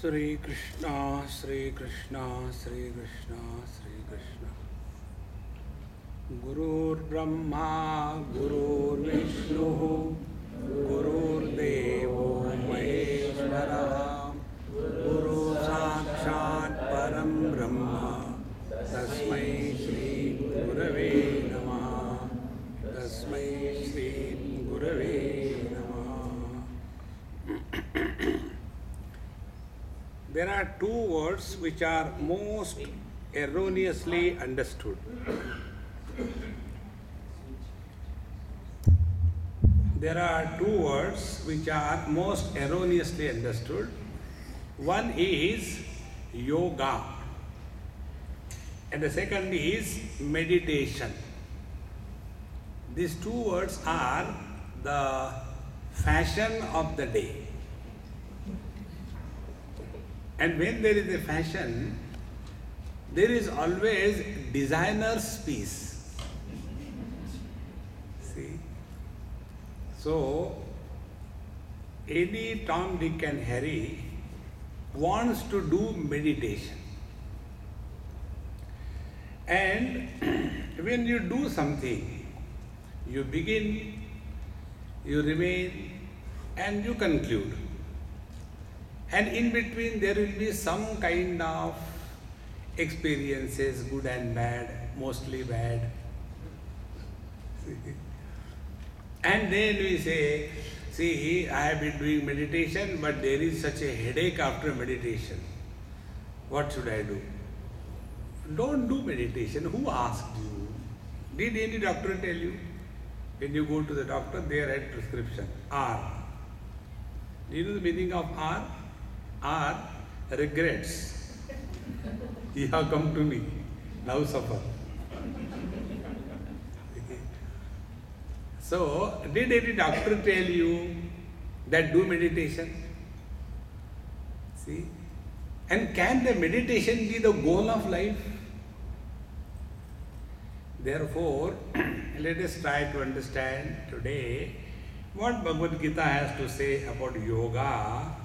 Sri Krishna, Sri Krishna, Sri Krishna, Sri Krishna. Gurur Brahma, Gurur Vishnu, Gurur Devo Maheshwara, Guru Sakshat Param Brahma, Tasmai Shri Gurave Namaha, Tasmai Shri Gurave Namaha. There are two words which are most erroneously understood. There are two words which are most erroneously understood. One is yoga, and the second is meditation. These two words are the fashion of the day. And when there is a fashion, there is always designer's piece. See? So, any Tom, Dick and Harry wants to do meditation. And when you do something, you begin, you remain, and you conclude. And in between there will be some kind of experiences, good and bad, mostly bad. And then we say, see, I have been doing meditation, but there is such a headache after meditation. What should I do? Don't do meditation. Who asked you? Did any doctor tell you? When you go to the doctor, they write prescription, R. Do you know the meaning of R? R, regrets. You have come to me, now suffer. So, did any doctor tell you that do meditation? See? And can the meditation be the goal of life? Therefore, let us try to understand today what Bhagavad Gita has to say about yoga.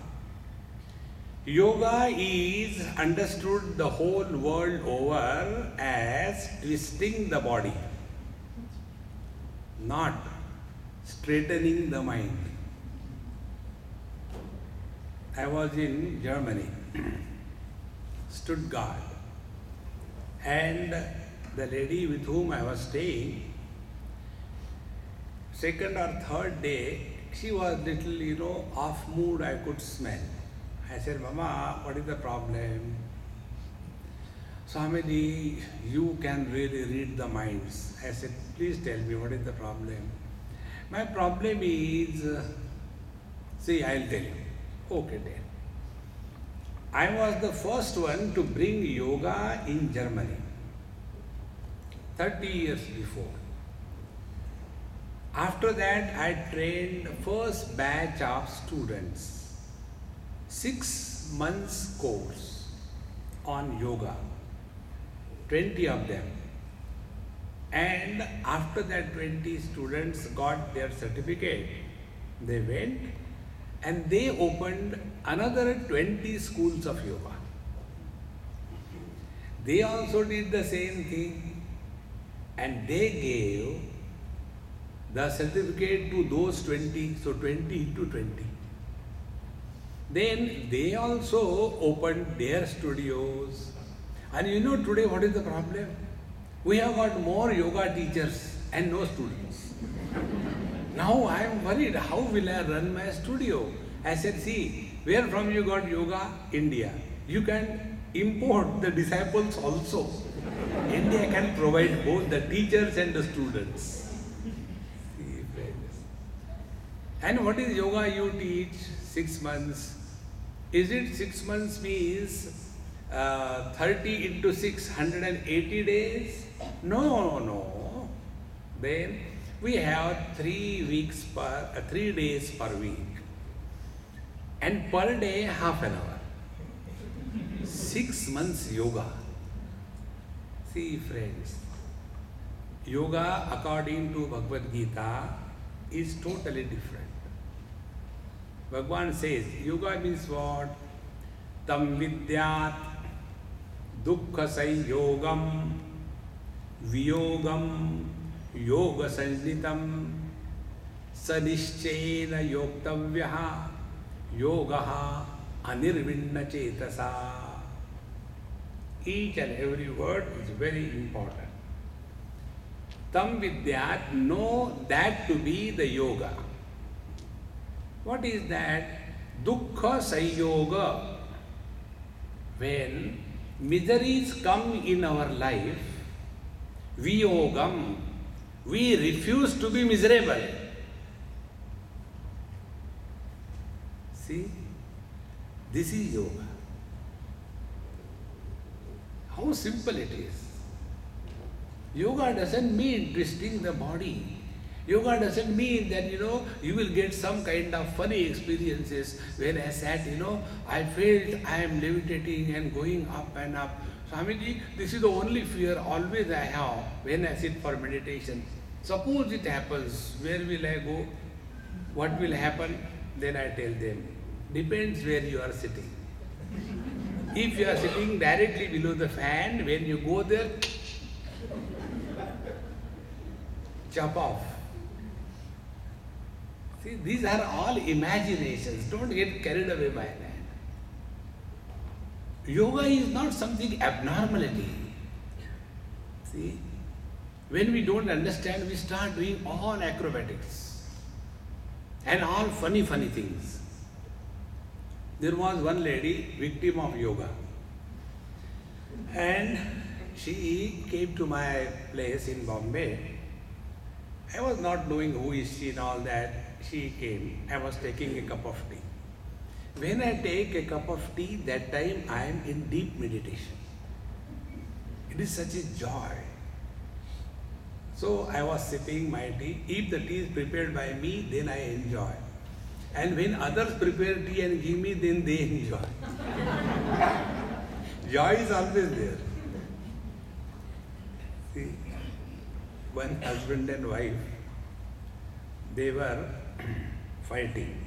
Yoga is understood the whole world over as twisting the body, not straightening the mind. I was in Germany, Stuttgart, and the lady with whom I was staying, second or third day, she was little, off mood, I could smell. I said, Mama, what is the problem? Swamiji, you can really read the minds. I said, please tell me, what is the problem? My problem is, see, I'll tell you. Okay, then. I was the first one to bring yoga in Germany, 30 years before. After that, I trained first batch of students. 6 months course on yoga, 20 of them. And after that 20 students got their certificate, they went and they opened another 20 schools of yoga. They also did the same thing and they gave the certificate to those 20, so 20 into 20. Then they also opened their studios. And today what is the problem? We have got more yoga teachers and no students. Now I am worried, how will I run my studio? I said, see, where from you got yoga? India. You can import the disciples also. India can provide both the teachers and the students. See, friends. And what is yoga you teach? 6 months. Is it 6 months means 30 into 6, 180 days? No. Then we have 3 days per week. And per day, half an hour. 6 months yoga. See, friends, yoga according to Bhagavad Gita is totally different. Bhagavan says, yoga means what? tam vidyat dukkha sanyogam viyogam yoga sanjitam sanishchena yoktavyaha yogaha anirvinna chetasa. Each and every word is very important. Tam vidyat, know that to be the yoga. What is that? Dukkha sanyoga. When miseries come in our life, viyogam, we refuse to be miserable. See, this is yoga. How simple it is. Yoga doesn't mean twisting the body. Yoga doesn't mean that, you will get some kind of funny experiences. When I sat, I felt I am levitating and going up and up. Swamiji, this is the only fear always I have when I sit for meditation. Suppose it happens, where will I go? What will happen? Then I tell them, depends where you are sitting. If you are sitting directly below the fan, when you go there, chop off. See, these are all imaginations. Don't get carried away by that. Yoga is not something abnormality. See, when we don't understand, we start doing all acrobatics and all funny things. There was one lady, victim of yoga, and she came to my place in Bombay. I was not knowing who is she and all that. She came. I was taking a cup of tea. When I take a cup of tea, that time I am in deep meditation. It is such a joy. So I was sipping my tea. If the tea is prepared by me, then I enjoy. And when others prepare tea and give me, then they enjoy. Joy is always there. See, one husband and wife, they were fighting.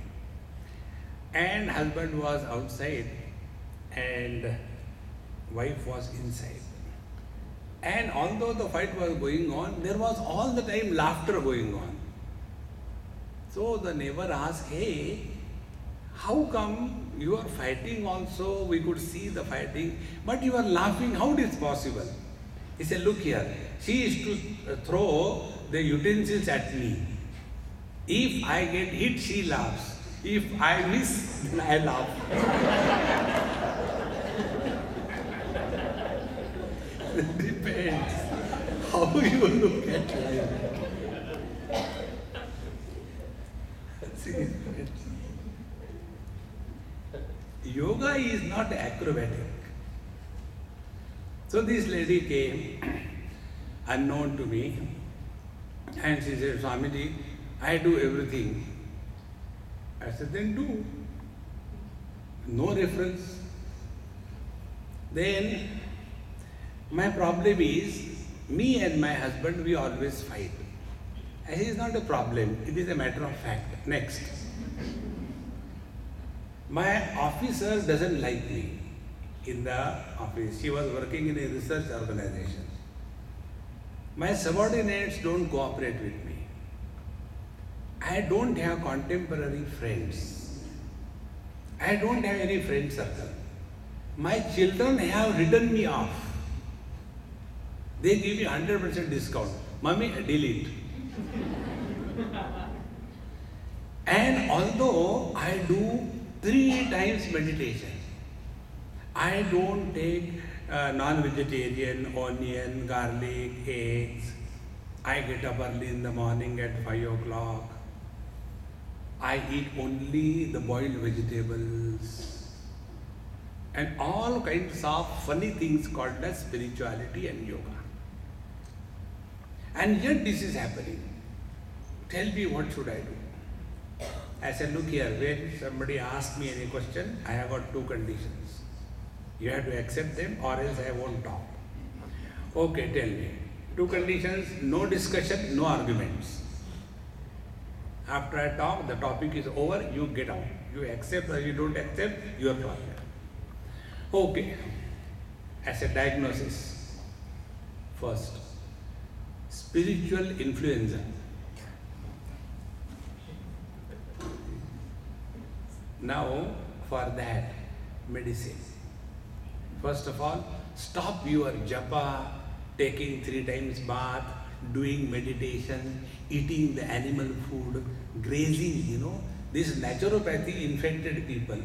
And husband was outside and wife was inside. And although the fight was going on, there was all the time laughter going on. So the neighbor asked, hey, how come you are fighting also? We could see the fighting, but you are laughing. How it is possible? He said, look here, she is to throw the utensils at me. If I get hit, she laughs. If I miss, then I laugh. It depends how you look at life. See, yoga is not acrobatic. So this lady came, unknown to me, and she said, Swamiji, I do everything. I said, then do. No reference. Then, my problem is, me and my husband, we always fight. It is not a problem, it is a matter of fact. Next. My officer doesn't like me in the office. She was working in a research organization. My subordinates don't cooperate with me. I don't have contemporary friends. I don't have any friend circle. My children have written me off. They give me 100% discount. Mommy, delete. And although I do 3 times meditation, I don't take non-vegetarian, onion, garlic, eggs. I get up early in the morning at 5 o'clock. I eat only the boiled vegetables. And all kinds of funny things called as spirituality and yoga. And yet this is happening. Tell me, what should I do? I said, look here, when somebody asks me any question, I have got 2 conditions. You have to accept them or else I won't talk. Okay, tell me. 2 conditions, no discussion, no arguments. After I talk, the topic is over, you get out. You accept or you don't accept, your problem. Okay, as a diagnosis, first, spiritual influenza. Now, for that, medicine. First of all, stop your japa, taking 3 times bath, doing meditation, eating the animal food, grazing, This naturopathy infected people.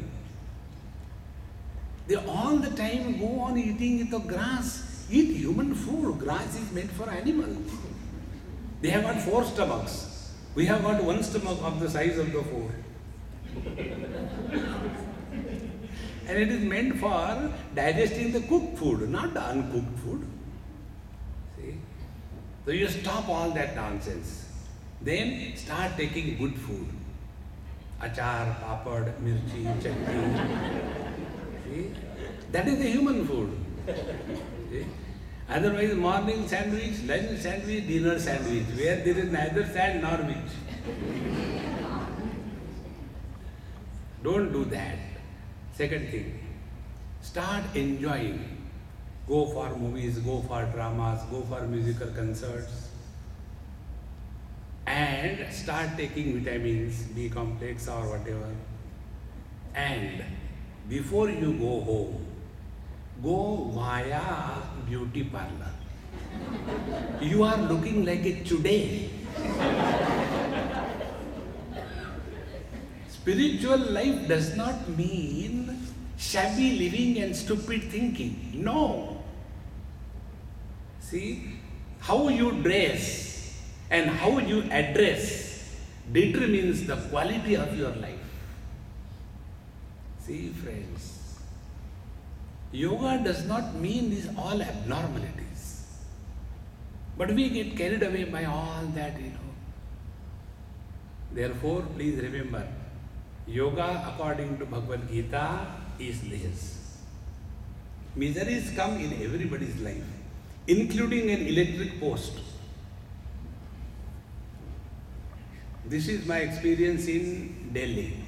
They all the time go on eating the grass. Eat human food. Grass is meant for animals. They have got 4 stomachs. We have got 1 stomach of the size of the 4. And it is meant for digesting the cooked food, not the uncooked food. See? So you stop all that nonsense. Then start taking good food. Achar, papad, mirchi, chutney. See? That is the human food. See? Otherwise, morning sandwich, lunch sandwich, dinner sandwich, where there is neither sand nor which. Don't do that. Second thing, start enjoying. Go for movies, go for dramas, go for musical concerts. And start taking vitamins, B complex or whatever. And before you go home, go via beauty parlor. You are looking like a chude. Spiritual life does not mean shabby living and stupid thinking. No. See, how you dress and how you address determines the quality of your life. See, friends, yoga does not mean these all abnormalities. But we get carried away by all that, Therefore, please remember, yoga according to Bhagavad Gita is this. Miseries come in everybody's life, including an electric post. This is my experience in Delhi.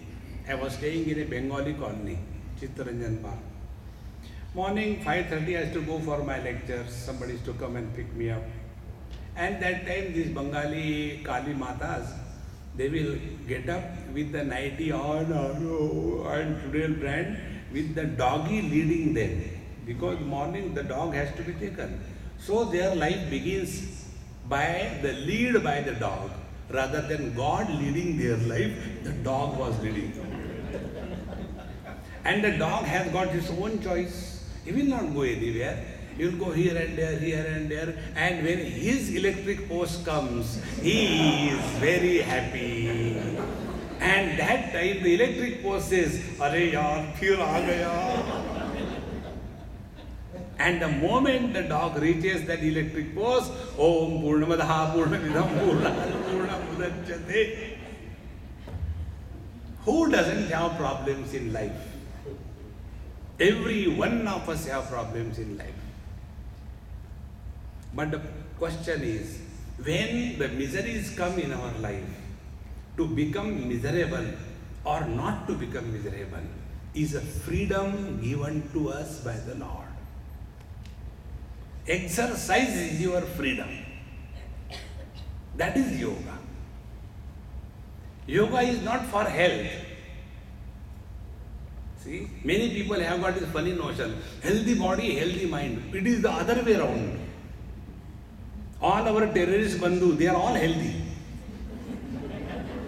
I was staying in a Bengali colony, Chittaranjan Park. Morning 5:30 I has to go for my lectures. Somebody is to come and pick me up. And that time these Bengali Kali Matas, they will get up with the nightie on and Tudel brand with the doggy leading them. Because morning the dog has to be taken. So their life begins by the lead by the dog. Rather than God leading their life, the dog was leading them. And the dog has got his own choice. He will not go anywhere. He will go here and there, and when his electric post comes, he is very happy. And that time the electric post says, "Arey yaar, phir aa gaya." And the moment the dog reaches that electric post, Om Purnamadaha Purnamidam Purnamudachyate. Who doesn't have problems in life? Every one of us have problems in life. But the question is, when the miseries come in our life, to become miserable or not to become miserable is a freedom given to us by the Lord. Exercise is your freedom. That is yoga. Yoga is not for health. See, many people have got this funny notion, healthy body, healthy mind. It is the other way around. All our terrorist bandhu, they are all healthy.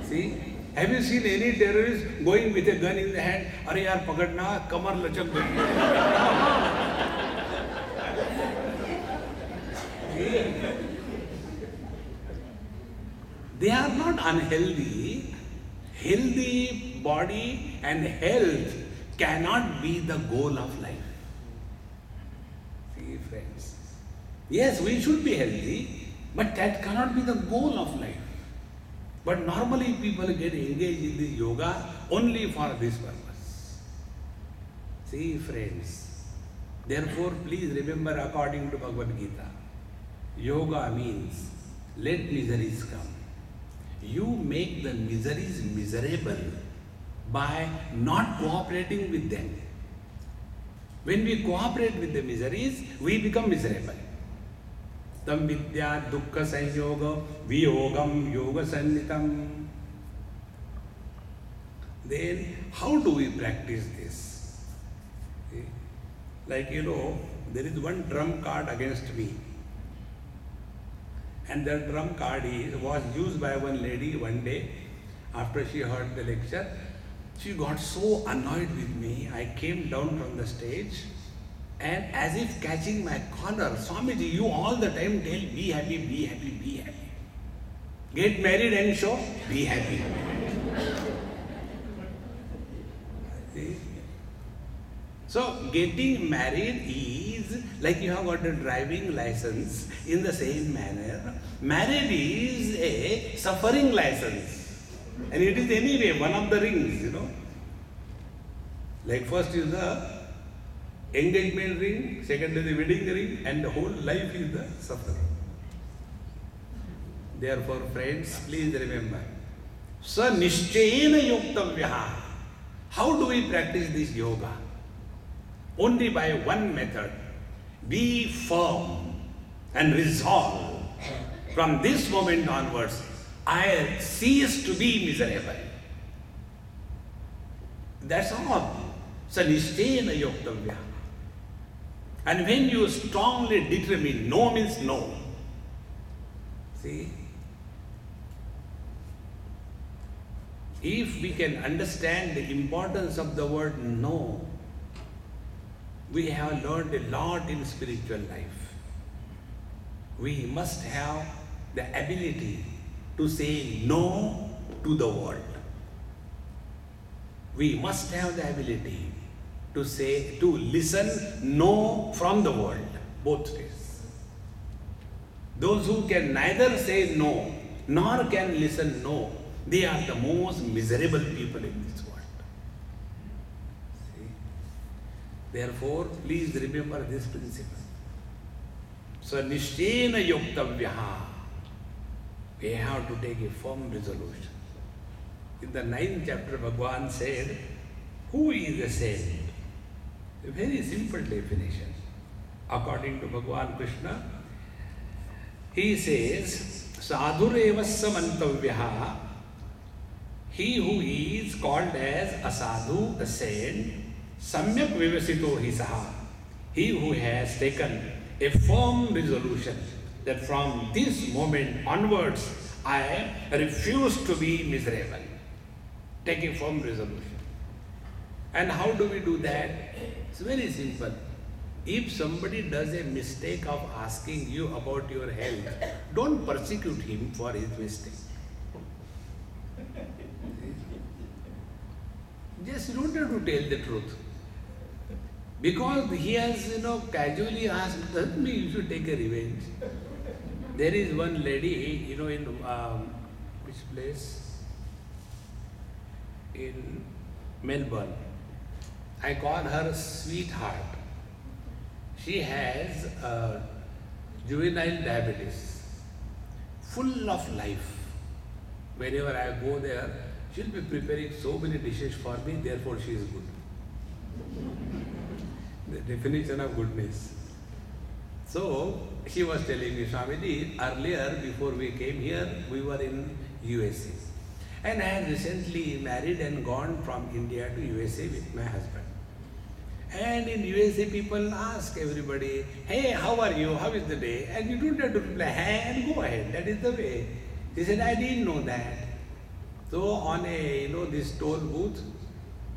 See, have you seen any terrorist going with a gun in the hand? Arey yaar, pakadna, kamar lachak gayi. They are not unhealthy. Healthy body and health cannot be the goal of life. See, friends. Yes, we should be healthy, but that cannot be the goal of life. But normally people get engaged in the yoga only for this purpose. See, friends. Therefore, please remember, according to Bhagavad Gita, yoga means let miseries come. You make the miseries miserable by not cooperating with them. When we cooperate with the miseries, we become miserable. Tam vidya dukkha sanyoga viyogam yoga sannitam. Then how do we practice this? Like, there is one trump card against me. And that trump card was used by one lady one day after she heard the lecture. She got so annoyed with me. I came down from the stage and as if catching my collar, Swamiji, you all the time tell, be happy, be happy, be happy. Get married and show, be happy. See? So, getting married is like you have got a driving license. In the same manner, marriage is a suffering license. And it is anyway one of the rings, Like first is the engagement ring, second is the wedding ring, and the whole life is the suffering. Therefore, friends, please remember, sa nishchayena yoktavyaha. How do we practice this yoga? Only by one method. Be firm and resolve. From this moment onwards, I cease to be miserable. That's all. So nishchayena yoktavya. And when you strongly determine no means no. See? If we can understand the importance of the word no, we have learned a lot in spiritual life. We must have the ability to say no to the world. We must have the ability to listen no from the world, both ways. Those who can neither say no nor can listen no, they are the most miserable people in this world. See? Therefore, please remember this principle. So, nishchena yoktavyaha. We have to take a firm resolution. In the 9th chapter, Bhagavan said, who is a saint? A very simple definition. According to Bhagavan Krishna, he says, sadhureva samantavyaha. He who is called as a sadhu, a saint, samyak vivasito hisaha. He who has taken a firm resolution that from this moment onwards, I refuse to be miserable. Take a firm resolution. And how do we do that? It's very simple. If somebody does a mistake of asking you about your health, don't persecute him for his mistake. Just you don't have to tell the truth. Because he has, casually asked, doesn't mean you should take a revenge. There is one lady, in which place? In Melbourne. I call her sweetheart. She has juvenile diabetes, full of life. Whenever I go there, she'll be preparing so many dishes for me, therefore she is good. The definition of goodness. So, she was telling me, Swamiji, earlier, before we came here, we were in USA. And I had recently married and gone from India to USA with my husband. And in USA, people ask everybody, hey, how are you? How is the day? And you don't have to reply, hey, and go ahead. That is the way. He said, I didn't know that. So on a, this toll booth,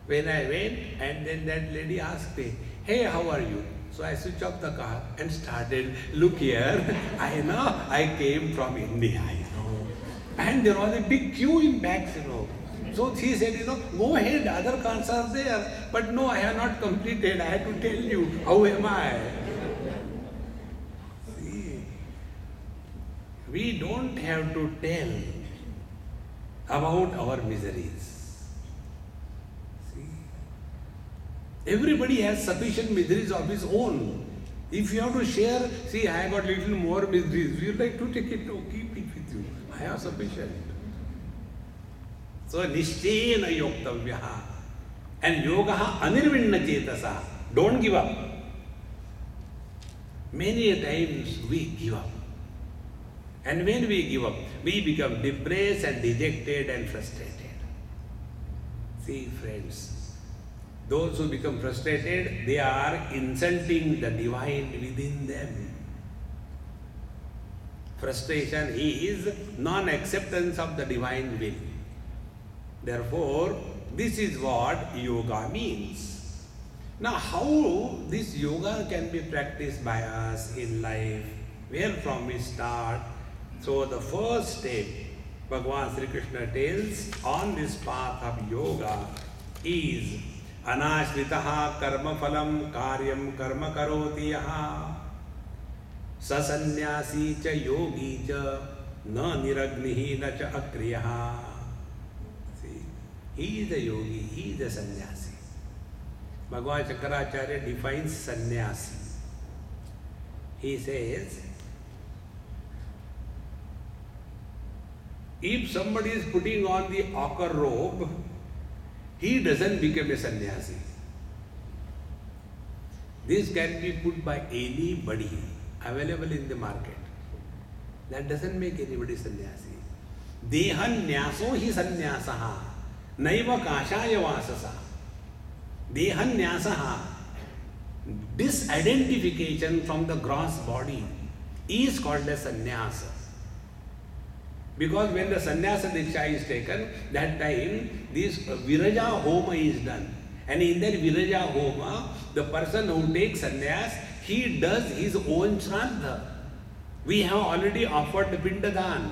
when I went, and then that lady asked me, hey, how are you? So I switched off the car and started, look here, I came from India, And there was a big queue in back, So she said, go ahead, other cars are there. But no, I have not completed. I had to tell you, how am I? See, we don't have to tell about our miseries. See, everybody has sufficient miseries of his own. If you have to share, see, I got little more miseries. We would like to take it, keep it with you. I have sufficient. So, nishchena yoktavyaha. And yogaha anirvinna chetasa. Don't give up. Many times we give up. And when we give up, we become depressed and dejected and frustrated. See, friends, those who become frustrated, they are insulting the divine within them. Frustration is non-acceptance of the divine will. Therefore, this is what yoga means. Now, how this yoga can be practiced by us in life? Where from we start? So, the first step, Bhagavan Sri Krishna tells on this path of yoga is anashritaha karma phalam karyam karma karoti yaha sasannyasi cha yogi cha na niragnihi na cha akriyaha. See, he is a yogi, he is a sannyasi. Bhagavan Shankaracharya defines sannyasi. He says, if somebody is putting on the ochre robe, he doesn't become a sannyasi. This can be put by anybody available in the market. That doesn't make anybody sannyasi. Dehan nyaso hi sannyasaha naiva kashaya vasasa. Dehan nyasaha, disidentification from the gross body is called as sannyasa. Because when the sannyasa diksha is taken, that time this viraja homa is done. And in that viraja homa, the person who takes sannyas, he does his own shraddha. We have already offered the pindadan.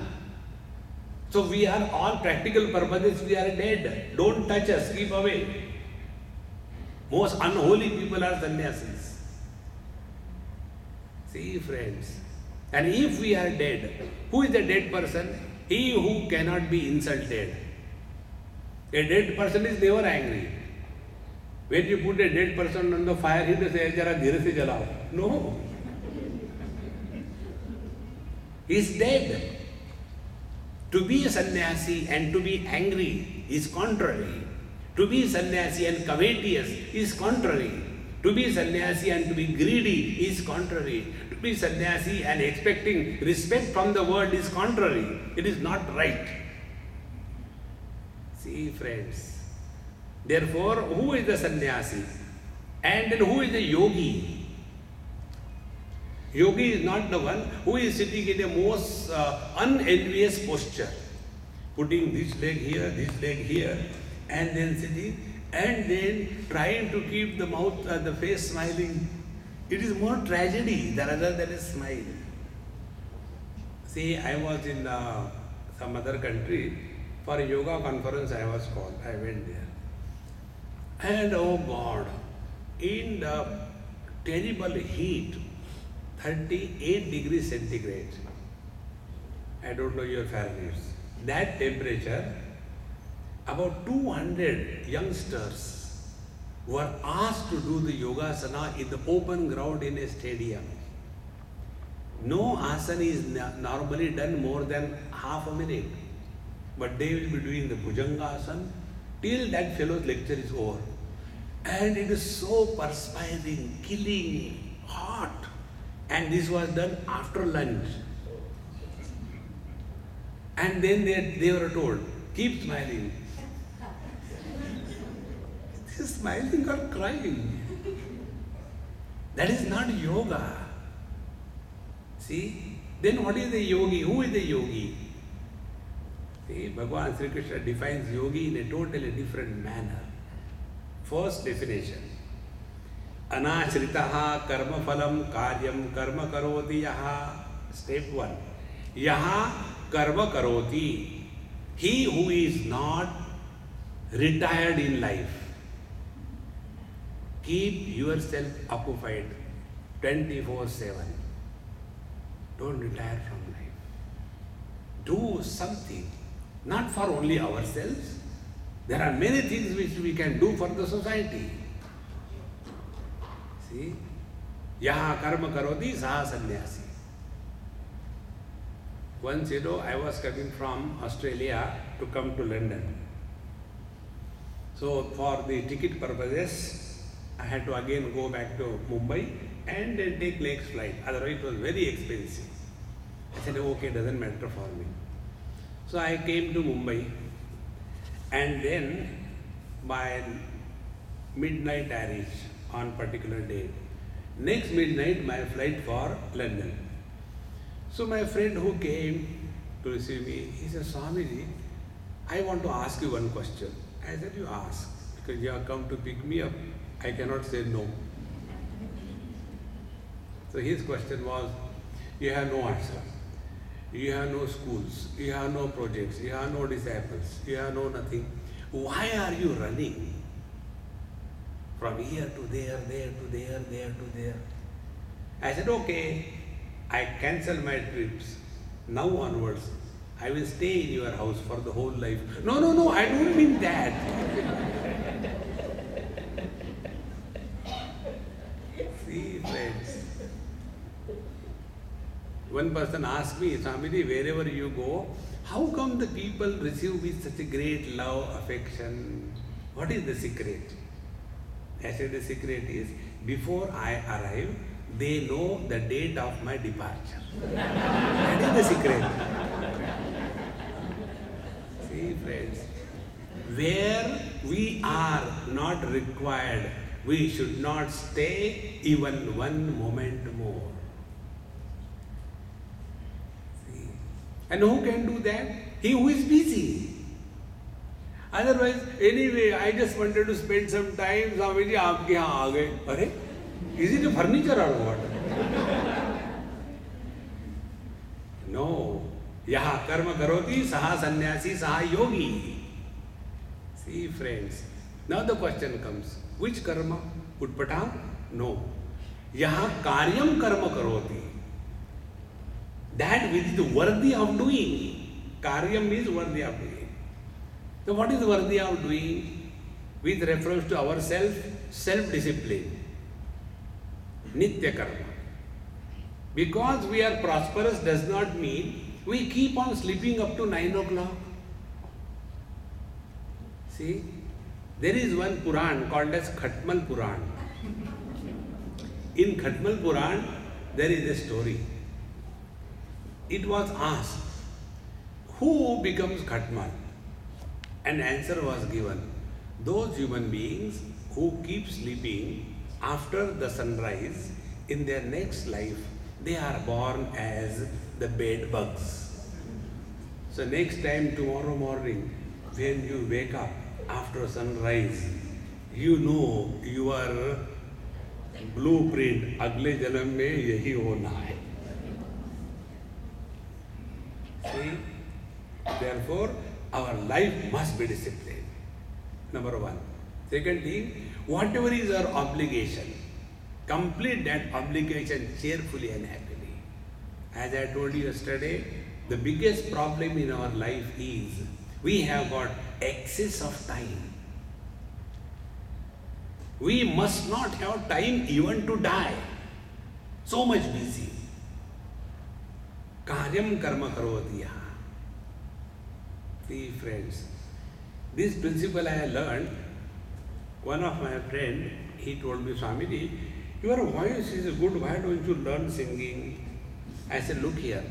So we are all practical purposes, we are dead. Don't touch us, keep away. Most unholy people are sannyasis. See, friends. And if we are dead, who is the dead person? He who cannot be insulted. A dead person is never angry. When you put a dead person on the fire, he doesn't say, "Jara dheere se jalao." No. He is dead. To be a sannyasi and to be angry is contrary. To be sannyasi and covetous is contrary. To be sannyasi and to be greedy is contrary. To be sannyasi and expecting respect from the world is contrary. It is not right. See, friends. Therefore, who is the sannyasi? And then who is the yogi? Yogi is not the one who is sitting in a most unenvious posture, putting this leg here, and then sitting, and then trying to keep the mouth, the face smiling. It is more tragedy rather than a smile. See, I was in some other country for a yoga conference. I was called. I went there, and oh God, in the terrible heat, 38 degrees centigrade. I don't know your Fahrenheit. That temperature, about 200 youngsters were asked to do the yogasana in the open ground in a stadium. No asana is normally done more than half a minute, but they will be doing the Bhujanga asana till that fellow's lecture is over. And it is so perspiring, killing, hot. And this was done after lunch. And then they were told, keep smiling. This is smiling or crying. That is not yoga. See? Then what is the yogi? Who is the yogi? See, Bhagavan Sri Krishna defines yogi in a totally different manner. First definition. Anashritaha karma phalam karyam karma karoti yaha. Step 1. Yaha karma karoti. He who is not retired in life. Keep yourself occupied 24/7. Don't retire from life. Do something, not for only ourselves. There are many things which we can do for the society. See? Yaha karma karoti saha sannyasi. Once, I was coming from Australia to come to London. So, for the ticket purposes, I had to again go back to Mumbai and then take next flight. Otherwise it was very expensive. I said, okay, doesn't matter for me. So I came to Mumbai, and then by midnight I reached on particular date. Next midnight my flight for London. So my friend who came to receive me, he said, Swamiji, I want to ask you one question. I said, you ask, because you have come to pick me up. I cannot say no. So his question was, you have no answer. You have no schools, you have no projects, you have no disciples, you have no nothing. Why are you running from here to there, there to there, there to there? I said, okay, I cancel my trips. Now onwards, I will stay in your house for the whole life. No, I don't mean that. See, friends. One person asked me, Swamiji, wherever you go, how come the people receive with such a great love, affection? What is the secret? I said, the secret is, before I arrive, they know the date of my departure. That is the secret. See, friends, where we are not required, we should not stay even one moment more. And who can do that? He who is busy. Otherwise, anyway, I just wanted to spend some time. Swamiji, aapke yahan aa gaye. Arey, is it a furniture or what? No. Yaha karma karoti, saha sannyasi, saha yogi. See, friends. Now the question comes, which karma? Utpatam? No. Yaha karyam karma karoti. That which is worthy of doing. Karyam is worthy of doing. So what is worthy of doing? With reference to ourselves, self-discipline. Nitya karma. Because we are prosperous does not mean we keep on sleeping up to 9 o'clock. See, there is one Puran called as Khatmal Puran. In Khatmal Puran, there is a story. It was asked, who becomes Khatmal? An answer was given, those human beings who keep sleeping after the sunrise, in their next life, they are born as the bed bugs. So next time, tomorrow morning, when you wake up after sunrise, you know your blueprint, agle janam mein yahi hona hai. See, therefore, our life must be disciplined. Number one. Second thing, whatever is our obligation, complete that obligation cheerfully and happily. As I told you yesterday, the biggest problem in our life is we have got excess of time. We must not have time even to die. So much busy. Karyam karma karoti. See, friends, this principle I learned. One of my friend, he told me, Swamiji, your voice is good, why don't you learn singing? I said, look here,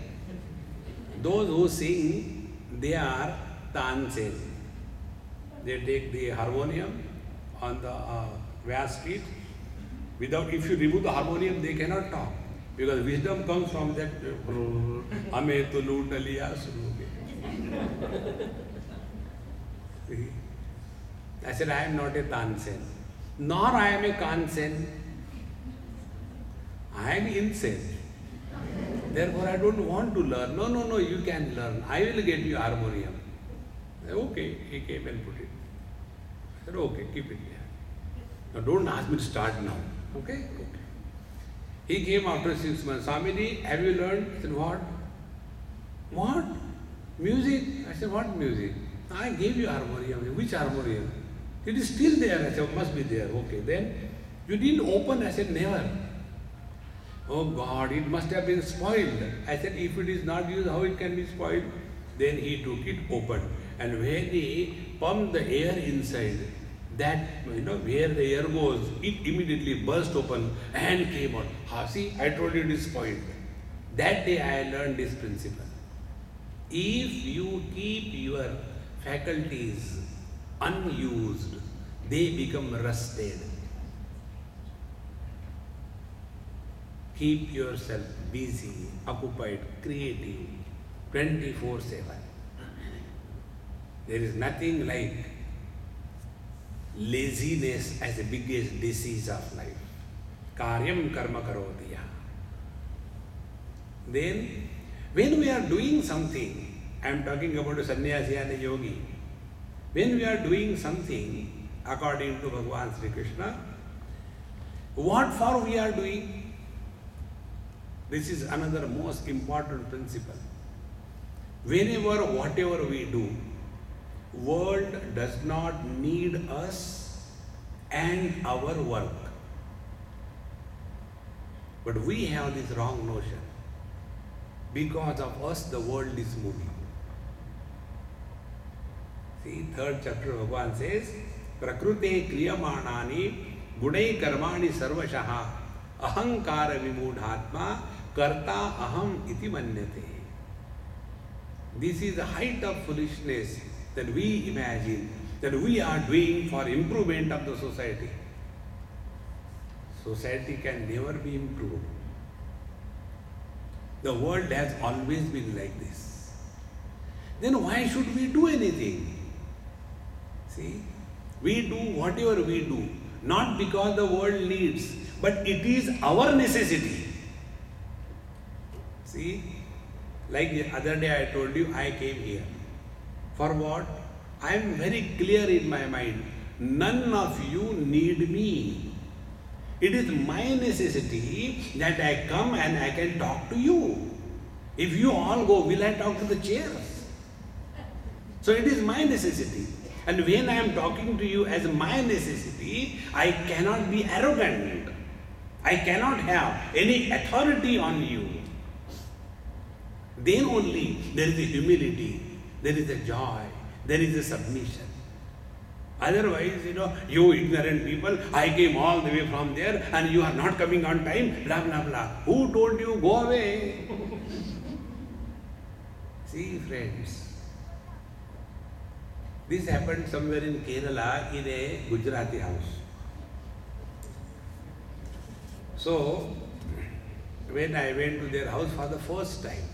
those who sing, they are tansen. They take the harmonium on the vast feet. Without, if you remove the harmonium, they cannot talk. Because wisdom comes from that, Hame to loot liya sunoge. I said, I am not a tansen, nor I am a kansen. I am insane. Therefore, I don't want to learn. No, you can learn. I will get you harmonium. Said, okay, he came and put it. I said, okay, keep it there. Now, don't ask me to start now. Okay? He came after 6 months. Swamiji, have you learned? I said, what? What? Music? I said, what music? I gave you harmonium. Which harmonium? It is still there. I said, must be there. Okay, then you didn't open. I said, never. Oh God, it must have been spoiled. I said, if it is not used, how it can be spoiled? Then he took it open. And when he pumped the air inside, That, where the air goes, it immediately burst open and came out. See, I told you this point. That day I learned this principle. If you keep your faculties unused, they become rusted. Keep yourself busy, occupied, creative, 24/7. There is nothing like laziness as the biggest disease of life. Karyam karma karoti. Then, when we are doing something, I am talking about a sannyasi and a yogi. When we are doing something according to Bhagavan Sri Krishna, what for we are doing? This is another most important principle. Whenever, whatever we do, world does not need us and our work. But we have this wrong notion. Because of us, the world is moving. See, third chapter Bhagavan says, Prakrute kriyamanani gudai karmani sarvashaha ahankara vimudhatma karta aham iti manyate. This is the height of foolishness that we imagine that we are doing for improvement of the society. Society can never be improved. The world has always been like this. Then why should we do anything? See, we do whatever we do, not because the world needs, but it is our necessity. See, like the other day I told you, I came here. For what? I am very clear in my mind. None of you need me. It is my necessity that I come and I can talk to you. If you all go, will I talk to the chairs? So it is my necessity. And when I am talking to you as my necessity, I cannot be arrogant. I cannot have any authority on you. Then only there is a humility, there is a joy, there is a submission. Otherwise, you ignorant people, I came all the way from there and you are not coming on time, blah, blah, blah. Who told you? Go away. See, friends, this happened somewhere in Kerala in a Gujarati house. So, when I went to their house for the first time,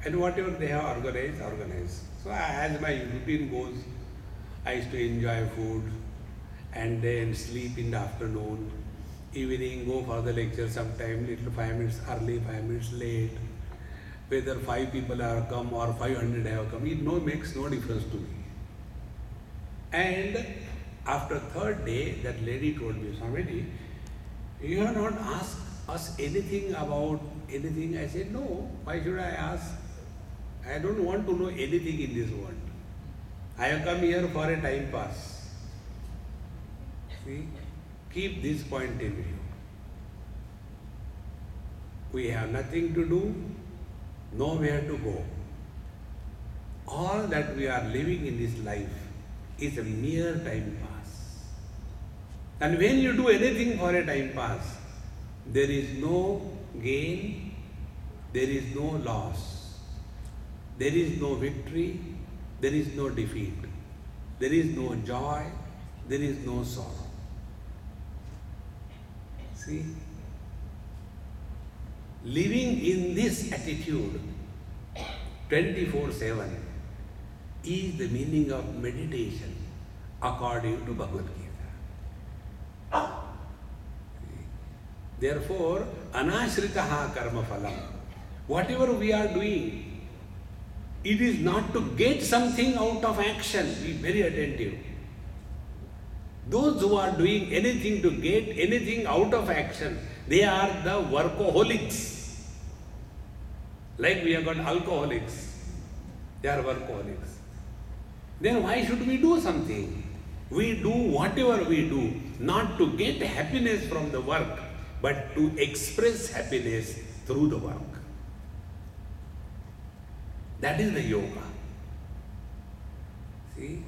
and whatever they have organized. So, as my routine goes, I used to enjoy food and then sleep in the afternoon, evening go for the lecture sometime, little 5 minutes early, 5 minutes late. Whether 5 people have come or 500 have come, it makes no difference to me. And after third day, that lady told me, Swamiji, you have not asked us anything about anything. I said, no, why should I ask? I don't want to know anything in this world. I have come here for a time pass. See, keep this point in view. We have nothing to do, nowhere to go. All that we are living in this life is a mere time pass. And when you do anything for a time pass, there is no gain, there is no loss. There is no victory, there is no defeat, there is no joy, there is no sorrow. See, living in this attitude 24/7 is the meaning of meditation according to Bhagavad Gita. Therefore, anashritaha karma phalam. Whatever we are doing, it is not to get something out of action. Be very attentive. Those who are doing anything to get anything out of action, they are the workaholics. Like we have got alcoholics. They are workaholics. Then why should we do something? We do whatever we do, not to get happiness from the work, but to express happiness through the work. That is the yoga. See?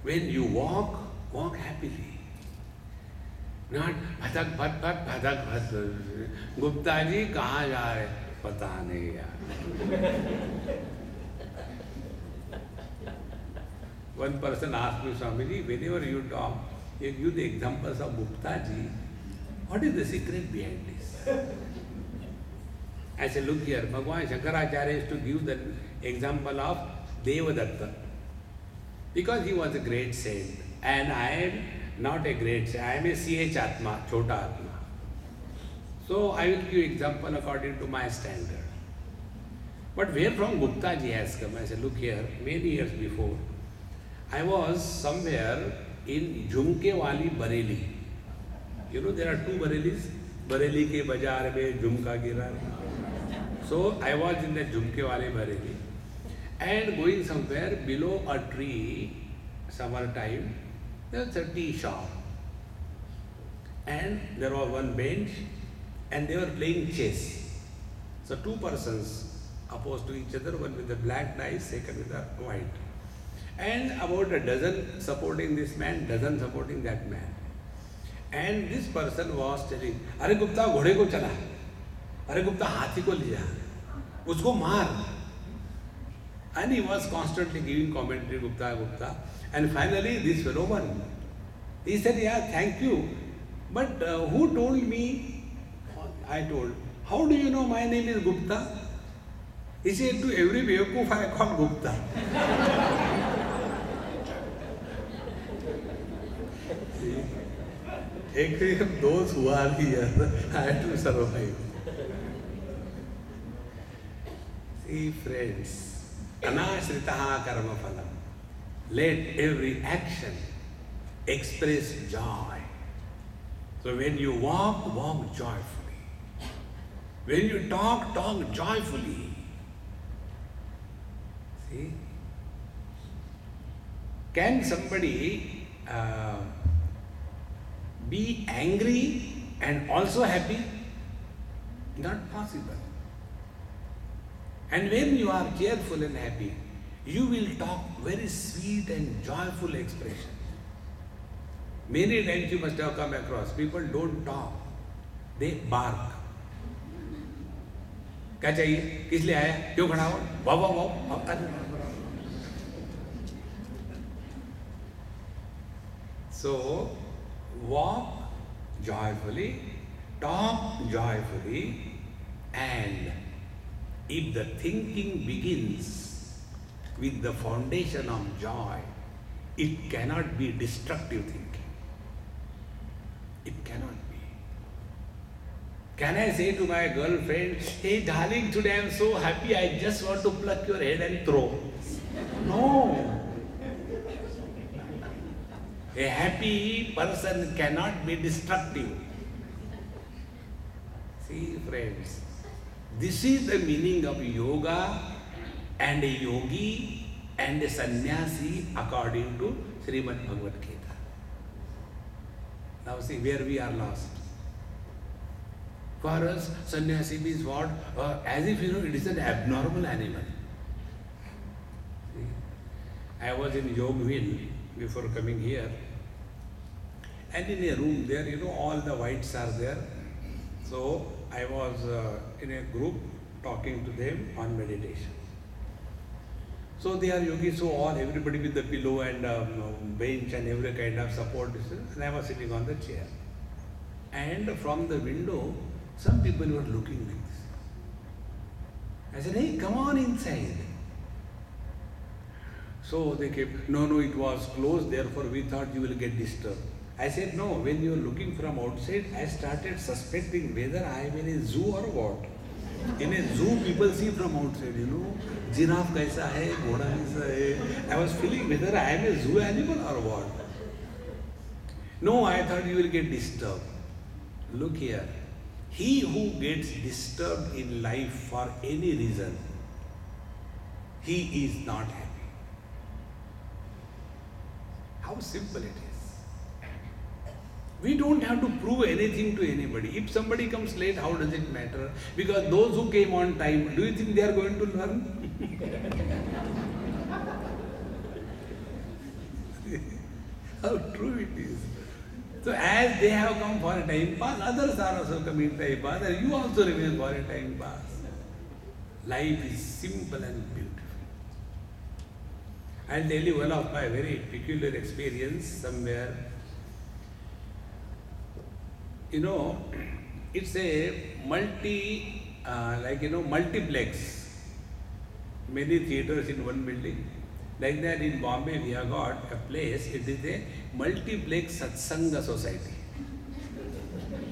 When you walk, walk happily. Not bhadak bhat bhat bhadak bhat. Gupta ji kahan ja rahe? Pata nahi yaar. One person asked me, Swamiji, whenever you talk, you give the examples of Gupta ji. What is the secret behind this? I said, look here, Bhagwan Shankaracharya used to give the example of Devadatta. Because he was a great saint. And I am not a great saint. I am a CH Atma, Chota Atma. So I will give example according to my standard. But where from Gupta ji has come? I said, look here, many years before, I was somewhere in Jhumke Wali Bareilly. You know there are two Bareilis. Bareilly ke bazaar mein jhumka gira. So I was in the Jhumke Wali Bareilly and going somewhere below a tree, summer time, there was a tea shop. And there was one bench and they were playing chess. So two persons opposed to each other, one with the black dice, second with the white. And about a dozen supporting this man, dozen supporting that man. And this person was telling, "Arey Gupta, घोड़े को चला, अरे गुप्ता हाथी को लिया, उसको मार." And he was constantly giving commentary, Gupta, Gupta. And finally, this fellow won. He said, "Yeah, thank you. But who told me?" I told, "How do you know my name is Gupta?" He said, "To every Beokoof I call Gupta." Those who are here, I have to survive. See, friends, anashritaha karma phalam. Let every action express joy. So when you walk, walk joyfully. When you talk, talk joyfully. See? Can somebody be angry and also happy? Not possible. And when you are cheerful and happy, you will talk very sweet and joyful expression. Many times you must have come across, people don't talk, they bark. क्या चाहिए? किस लिए आया? क्यों खड़ा हो? वाह वाह वाह. So, walk joyfully, talk joyfully, and if the thinking begins with the foundation of joy, it cannot be destructive thinking. It cannot be. Can I say to my girlfriend, "Hey darling, today I am so happy, I just want to pluck your head and throw"? No. A happy person cannot be destructive. See, friends, this is the meaning of yoga and a yogi and a sannyasi according to Srimad Bhagavad Gita. Now see where we are lost. For us, sannyasi means what? As if it is an abnormal animal. See? I was in Yogville before coming here, and in a room there, all the whites are there. So I was in a group talking to them on meditation. So they are yogis, so everybody with the pillow and bench and every kind of support, and I was sitting on the chair. And from the window, some people were looking like this. I said, "Hey, come on inside." So they kept, no, it was closed, therefore we thought you will get disturbed. I said, "No, when you are looking from outside, I started suspecting whether I am in a zoo or what." In a zoo, people see from outside, giraffe kaisa hai, ghoda kaisa hai. I was feeling whether I am a zoo animal or what. No, I thought you will get disturbed. Look here, he who gets disturbed in life for any reason, he is not happy. How simple it is. We don't have to prove anything to anybody. If somebody comes late, how does it matter? Because those who came on time, do you think they are going to learn? How true it is. So as they have come for a time pass, others are also coming time pass, and you also remain for a time pass. Life is simple and beautiful. I'll tell you one of my very peculiar experience somewhere. It's a multiplex. Many theaters in one building. Like that in Bombay we have got a place, it is a multiplex satsanga society.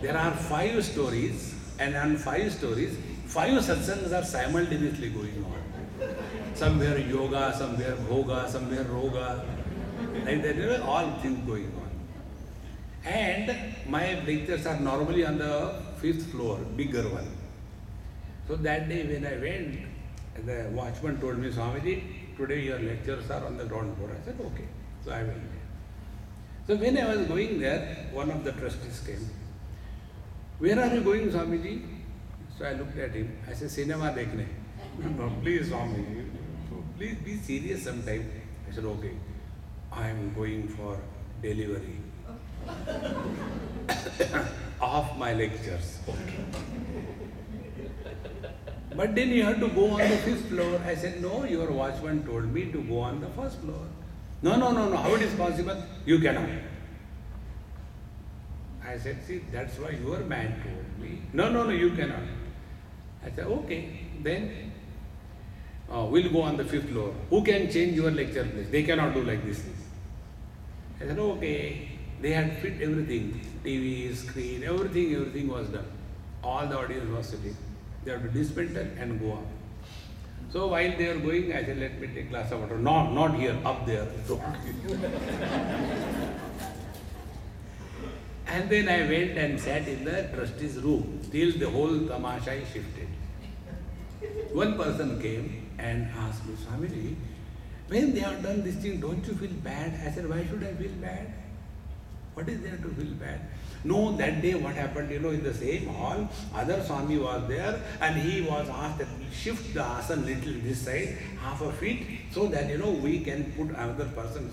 There are 5 stories, and on 5 stories, 5 satsangas are simultaneously going on. Somewhere yoga, somewhere bhoga, somewhere roga. Like that, there are all things going on. And my lectures are normally on the 5th floor, bigger one. So that day when I went, the watchman told me, Swamiji, today your lectures are on the ground floor. I said, okay. So I went there. So when I was going there, one of the trustees came. Where are you going, Swamiji? So I looked at him. I said, cinema dekhne. No, please, Swamiji, please be serious sometime. I said, okay. I am going for delivery of my lectures. Okay. But then you have to go on the 5th floor. I said, no, your watchman told me to go on the 1st floor. No, how it is possible? You cannot. I said, see, that's why your man told me. No, you cannot. I said, okay, then we'll go on the 5th floor. Who can change your lecture place? They cannot do like this. I said, okay. They had fit everything. TV, screen, everything was done. All the audience was sitting. They have to dismantle and go up. So while they were going, I said, let me take a glass of water. No, not here, up there. And then I went and sat in the trustee's room till the whole tamasha shifted. One person came and asked me, Swamiji, when they have done this thing, don't you feel bad? I said, why should I feel bad? What is there to feel bad? No, that day what happened, in the same hall, other Swami was there and he was asked to shift the asana little this side, half a feet, so that, we can put another person.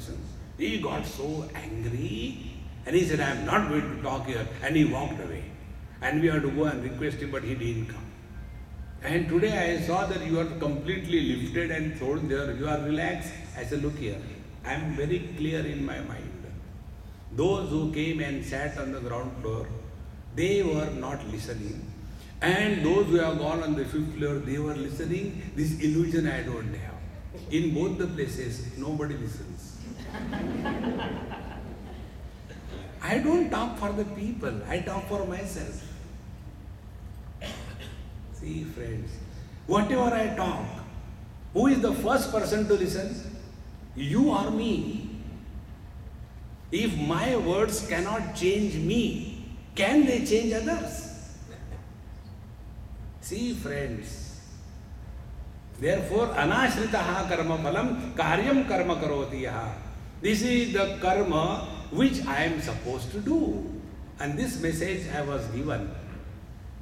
He got so angry and he said, I am not going to talk here. And he walked away. And we had to go and request him, but he didn't come. And today I saw that you are completely lifted and thrown there. You are relaxed. I said, look here, I am very clear in my mind. Those who came and sat on the ground floor, they were not listening. And those who have gone on the 5th floor, they were listening. This illusion I don't have. In both the places, nobody listens. I don't talk for the people, I talk for myself. See, friends, whatever I talk, who is the first person to listen? You or me? If my words cannot change me, can they change others? See, friends, therefore, anashritaha karma phalam karyam karma karoti yaha. This is the karma which I am supposed to do. And this message I was given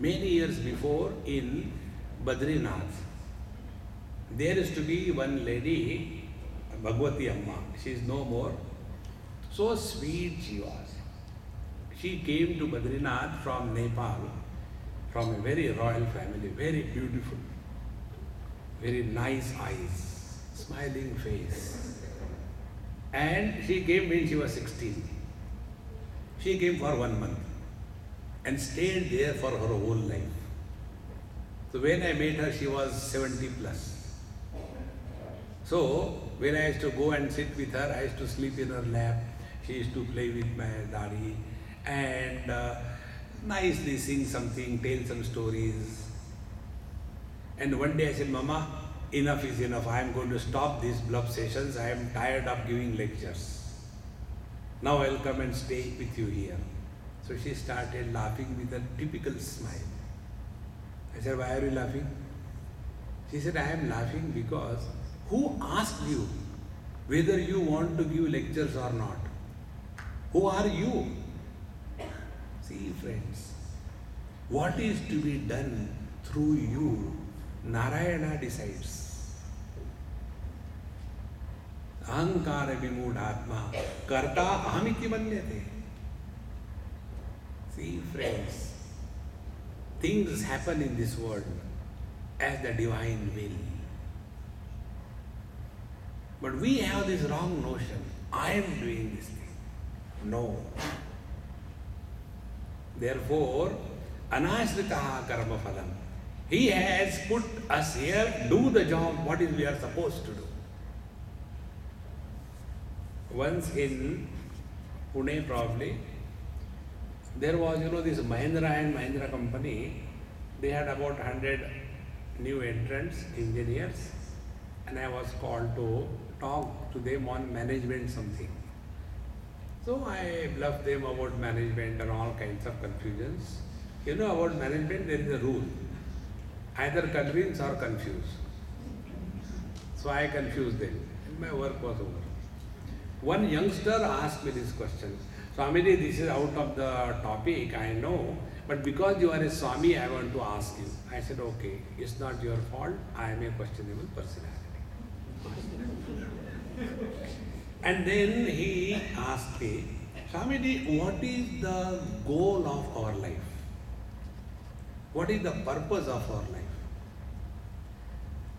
many years before in Badrinath. There used to be one lady, Bhagwati Amma. She is no more. So sweet she was. She came to Badrinath from Nepal, from a very royal family, very beautiful, very nice eyes, smiling face. And she came when she was 16. She came for 1 month and stayed there for her whole life. So when I met her, she was 70 plus. So when I used to go and sit with her, I used to sleep in her lap. She used to play with my daddy and nicely sing something, tell some stories. And one day I said, Mama, enough is enough. I am going to stop these bluff sessions. I am tired of giving lectures. Now I will come and stay with you here. So she started laughing with a typical smile. I said, why are you laughing? She said, I am laughing because who asked you whether you want to give lectures or not? Who are you? See, friends, what is to be done through you, Narayana decides. Ahankara vimudhatma karta ahamiti manyate. See friends, things happen in this world as the divine will. But we have this wrong notion, I am doing this thing. No. Therefore, anashritaha karma phalam. He has put us here, do the job, what is we are supposed to do. Once in Pune probably, there was, this Mahindra and Mahindra company, they had about 100 new entrants, engineers, and I was called to talk to them on management something. So I bluffed them about management and all kinds of confusions. About management there is a rule, either convince or confuse. So I confused them and my work was over. One youngster asked me this question, Swamiji, this is out of the topic, I know, but because you are a Swami, I want to ask you. I said, okay, it's not your fault, I am a questionable personality. And then he asked me, Swamiji, what is the goal of our life? What is the purpose of our life?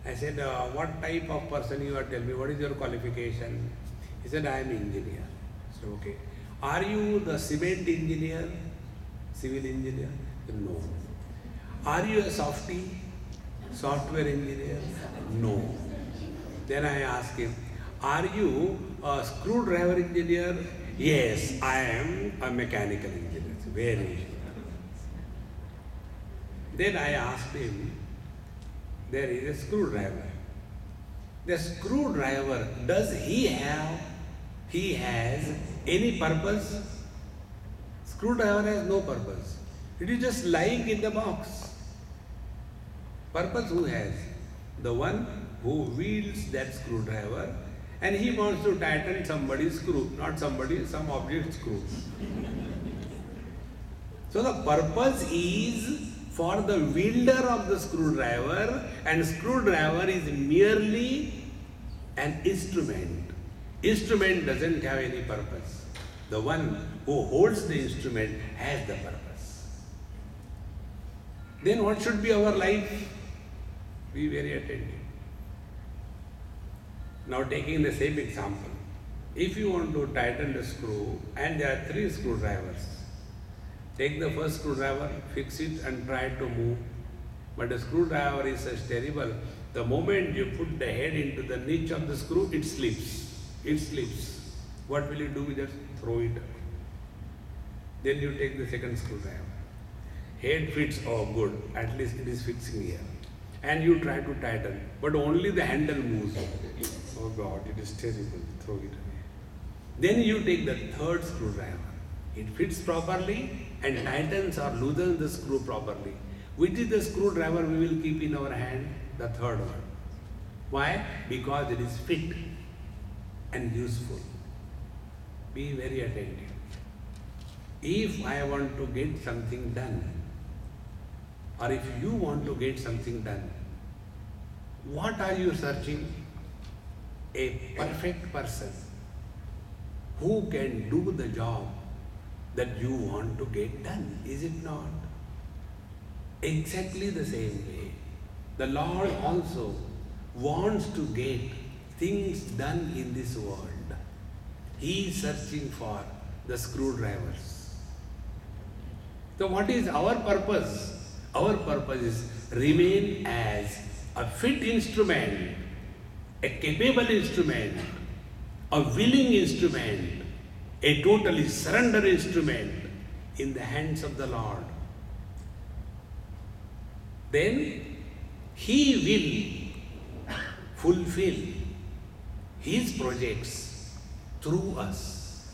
I said, what type of person you are, tell me, what is your qualification? He said, I am engineer. I said, okay. Are you the cement engineer, civil engineer? No. Are you a softie, software engineer? No. Then I asked him, are you a screwdriver engineer? Yes, I am a mechanical engineer. Very. Then I asked him, there is a screwdriver. The screwdriver, does he has any purpose? Screwdriver has no purpose. It is just lying in the box. Purpose who has? The one who wields that screwdriver, and he wants to tighten somebody's screw, not somebody, some object's screw. So the purpose is for the wielder of the screwdriver, and screwdriver is merely an instrument. Instrument doesn't have any purpose. The one who holds the instrument has the purpose. Then what should be our life? Be very attentive. Now taking the same example, if you want to tighten the screw and there are 3 screwdrivers, take the first screwdriver, fix it and try to move. But the screwdriver is such terrible, the moment you put the head into the niche of the screw, it slips. It slips. What will you do? Just throw it away. Then you take the second screwdriver. Head fits, oh good, at least it is fixing here. And you try to tighten, but only the handle moves. Oh God, it is terrible, throw it away. Then you take the third screwdriver. It fits properly and tightens or loosens the screw properly. Which is the screwdriver we will keep in our hand? The third one. Why? Because it is fit and useful. Be very attentive. If I want to get something done, or if you want to get something done, what are you searching? A perfect person who can do the job that you want to get done, is it not? Exactly the same way, the Lord also wants to get things done in this world. He is searching for the screwdrivers. So what is our purpose? Our purpose is remain as a fit instrument, a capable instrument, a willing instrument, a totally surrendered instrument in the hands of the Lord. Then He will fulfill His projects through us.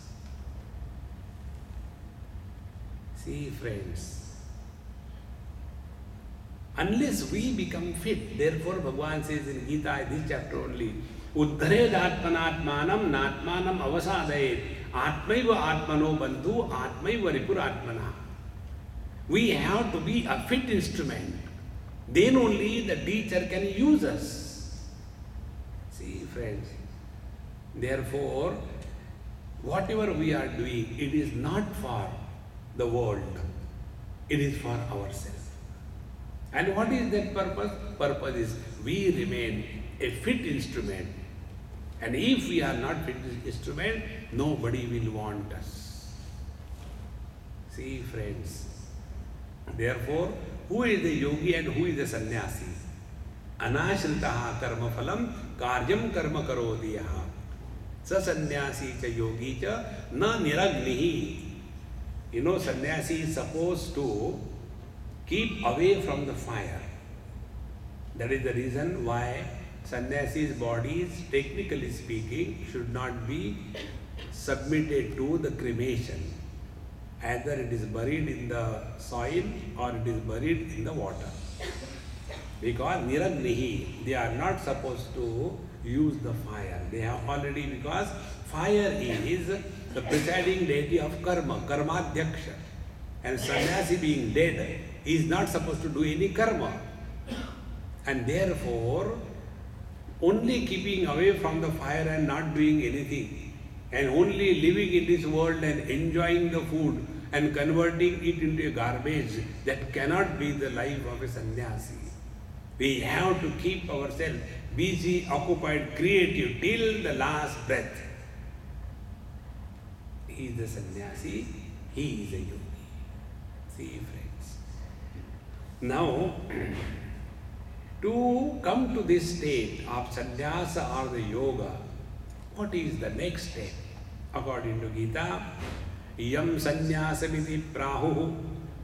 See friends, unless we become fit, therefore Bhagavan says in Gita, this chapter only, Uddhared atmanatmanam natmanam avasadayet atmaiva atmano bandhu atmaiva ripur atmana. We have to be a fit instrument. Then only the teacher can use us. See friends, Therefore, whatever we are doing, it is not for the world, it is for ourselves. And what is that purpose? Purpose is we remain a fit instrument. And if we are not fit instrument, nobody will want us. See, friends. Therefore, who is the yogi and who is the sannyasi? Anashritaha karma phalam karyam karma karodiyaha. Sa sannyasi cha yogi cha na niragnihi. You know, sannyasi is supposed to keep away from the fire. That is the reason why sannyasi's bodies, technically speaking, should not be submitted to the cremation. Either it is buried in the soil or it is buried in the water. Because niragnihi, they are not supposed to use the fire. They have already, because fire is the presiding deity of karma, karmadhyaksha. And sannyasi being dead is not supposed to do any karma. And therefore, only keeping away from the fire and not doing anything, and only living in this world and enjoying the food and converting it into a garbage, that cannot be the life of a sannyasi. We have to keep ourselves busy, occupied, creative till the last breath. He is the sannyasi, he is a yogi. See, friends. Now, to come to this state of sannyasa or the yoga, what is the next step? According to Gita, yam sannyasamiti prahu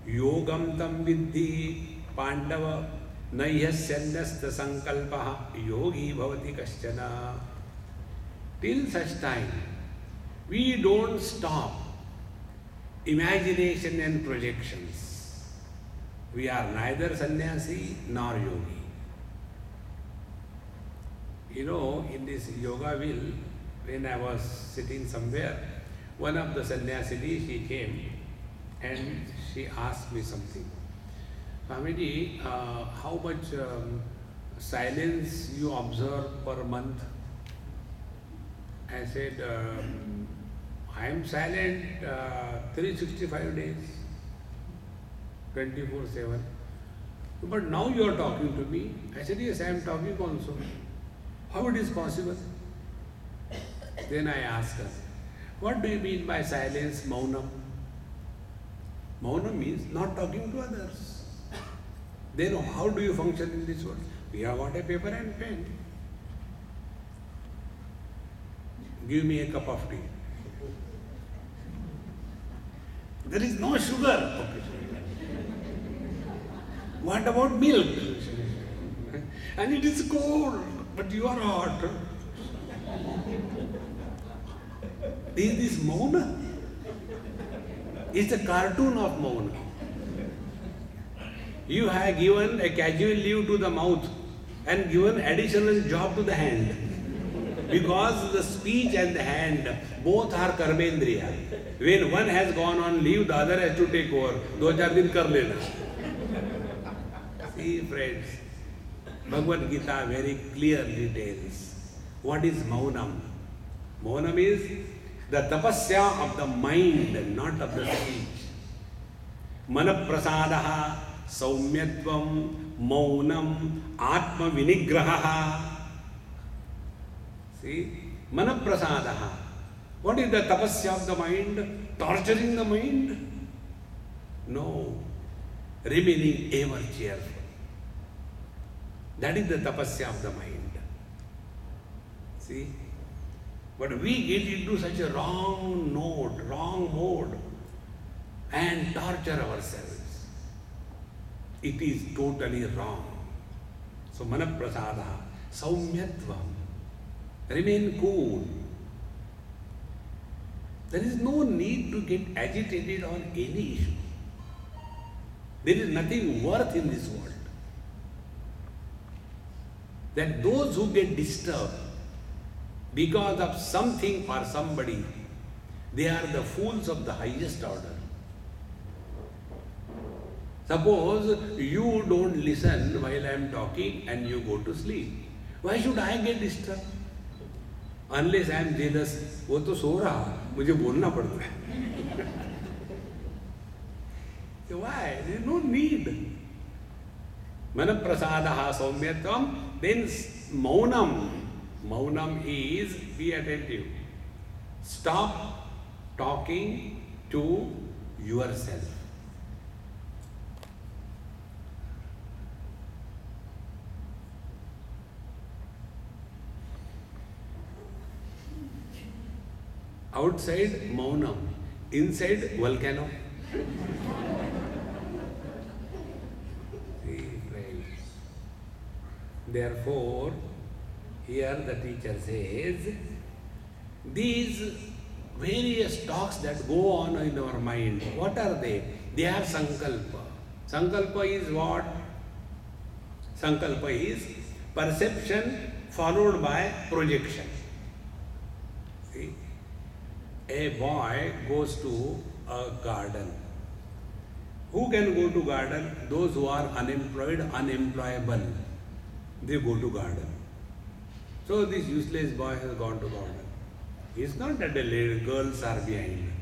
yogam tam viddhi pandava naihyasyannasta sankalpaha yogi bhavati kaschana. Till such time, we don't stop imagination and projections. We are neither sannyasi nor yogi. You know, in this yoga wheel, when I was sitting somewhere, one of the sannyasinis, she came and she asked me something. Swamiji, how much silence you observe per month? I said, I am silent 365 days, 24/7. But now you are talking to me. I said, yes, I am talking also. How it is possible? Then I asked her, what do you mean by silence, maunam? Maunam means not talking to others. Then how do you function in this world? We have got a paper and pen. Give me a cup of tea. There is no sugar. Okay. What about milk? And it is cold, but you are hot. Is this Mauna? It's a cartoon of Mauna. You have given a casual leave to the mouth and given additional job to the hand. Because the speech and the hand both are karmendriya. When one has gone on leave, the other has to take over. 2-4 din kar lena. See, friends, Bhagavad Gita very clearly tells what is Maunam. Maunam is the tapasya of the mind, not of the speech. Manaprasadaha, saumyatvam, maunam, atma vinigraha. See, manaprasadaha. What is the tapasya of the mind? Torturing the mind? No. Remaining ever cheerful. That is the tapasya of the mind. See? But we get into such a wrong mode, and torture ourselves. It is totally wrong. So, manaprasada, saumyatvam, remain cool. There is no need to get agitated on any issue. There is nothing worth in this world. That those who get disturbed because of something or somebody, they are the fools of the highest order. Suppose you don't listen while I am talking and you go to sleep. Why should I get disturbed? Unless I am jealous, वो तो सो रहा, मुझे बोलना पड़ता है. So why? There is no need. Mana prasadaha saumyatvam. Then maunam. Maunam is, be attentive. Stop talking to yourself. Outside maunam, inside volcano. See, friends. Therefore, here the teacher says, these various talks that go on in our mind, what are they? They are sankalpa. Sankalpa is what? Sankalpa is perception followed by projection. See? A boy goes to a garden. Who can go to garden? Those who are unemployed, unemployable. They go to garden. So this useless boy has gone to garden. It's not that the girls are behind.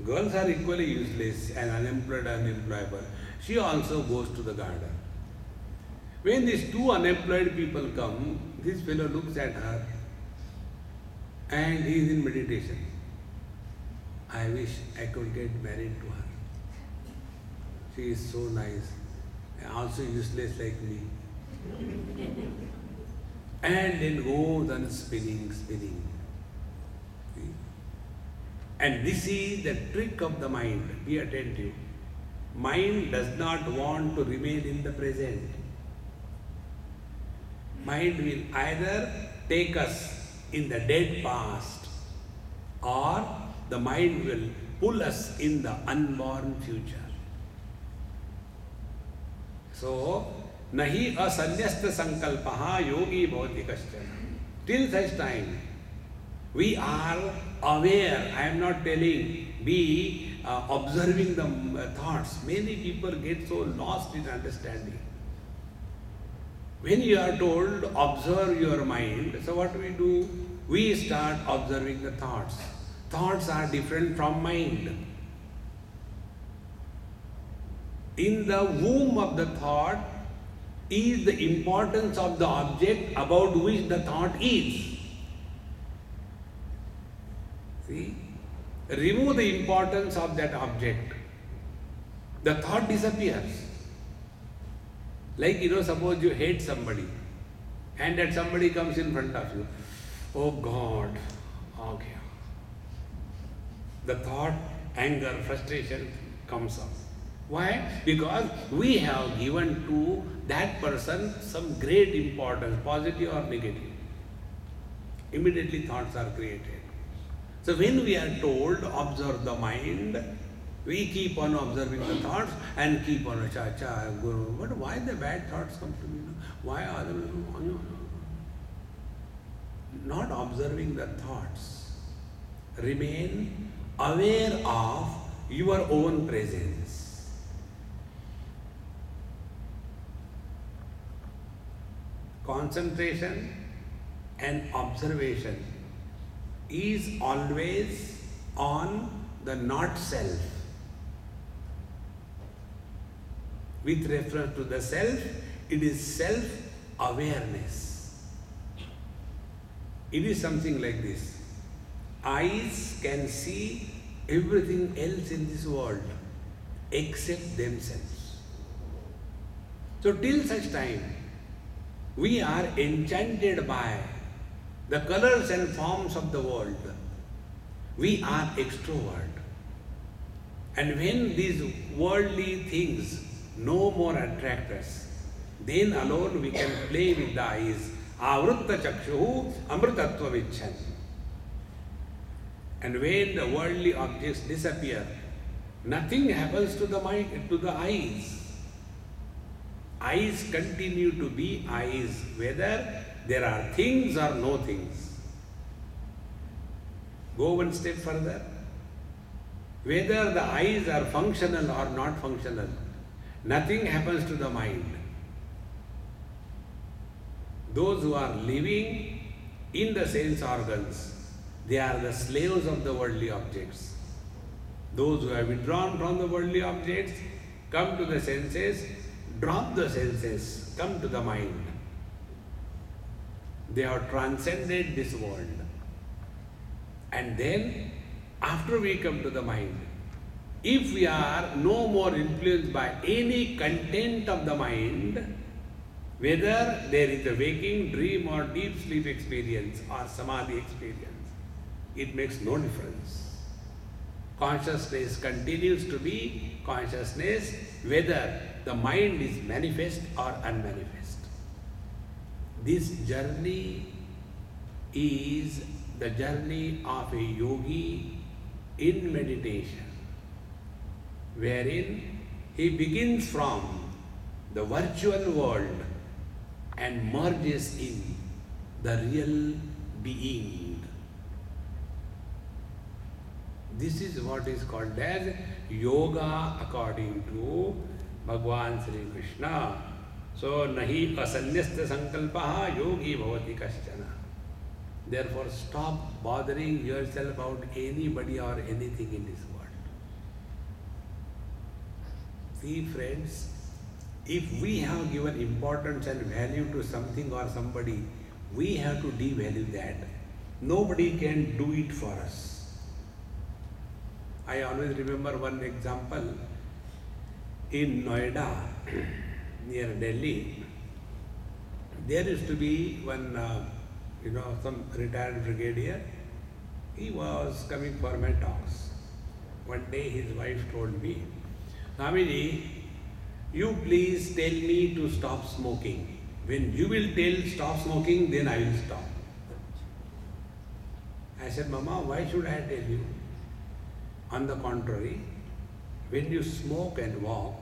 Girls are equally useless and unemployed, unemployable. She also goes to the garden. When these two unemployed people come, this fellow looks at her and he is in meditation. I wish I could get married to her. She is so nice, also useless like me. And then goes on spinning. See? And this is the trick of the mind. Be attentive. Mind does not want to remain in the present. Mind will either take us in the dead past, or the mind will pull us in the unborn future. So, nahi asanyasta sankalpaha yogi bhavati kaschana. Till such time, we are aware. I am not telling, be observing the thoughts. Many people get so lost in understanding. When you are told, observe your mind, so what do? We start observing the thoughts. Thoughts are different from mind. In the womb of the thought is the importance of the object about which the thought is. See? Remove the importance of that object. The thought disappears. Like, suppose you hate somebody and that somebody comes in front of you. Oh God, okay. The thought, anger, frustration comes up. Why? Because we have given to that person some great importance, positive or negative. Immediately thoughts are created. So when we are told, observe the mind, we keep on observing the thoughts and keep on, but why the bad thoughts come to me? Why are they not observing the thoughts? Remain aware of your own presence. Concentration and observation is always on the not self. With reference to the self, it is self-awareness. It is something like this. Eyes can see everything else in this world except themselves. So till such time, we are enchanted by the colors and forms of the world. We are extrovert. And when these worldly things no more attract us, then alone we can play with the eyes. Avrutta chakshuhu amritattva vicchan. And when the worldly objects disappear, nothing happens to the mind, to the eyes. Eyes continue to be eyes, whether there are things or no things. Go one step further. Whether the eyes are functional or not functional, nothing happens to the mind. Those who are living in the sense organs, they are the slaves of the worldly objects. Those who have withdrawn from the worldly objects come to the senses, drop the senses, come to the mind. They have transcended this world. And then, after we come to the mind, if we are no more influenced by any content of the mind, whether there is a waking, dream or deep sleep experience or samadhi experience, it makes no difference. Consciousness continues to be consciousness whether the mind is manifest or unmanifest. This journey is the journey of a yogi in meditation, wherein he begins from the virtual world and merges in the real being. This is what is called as yoga according to Bhagavan Sri Krishna. So, nahi asanyasta sankalpaha yogi bhavati kaschana. Therefore, stop bothering yourself about anybody or anything in this world. See, friends, if we have given importance and value to something or somebody, we have to devalue that. Nobody can do it for us. I always remember one example in Noida, near Delhi. There used to be one, some retired brigadier. He was coming for my talks. One day his wife told me, Swamiji, you please tell me to stop smoking. When you will tell stop smoking, then I will stop. I said, Mama, why should I tell you? On the contrary, when you smoke and walk,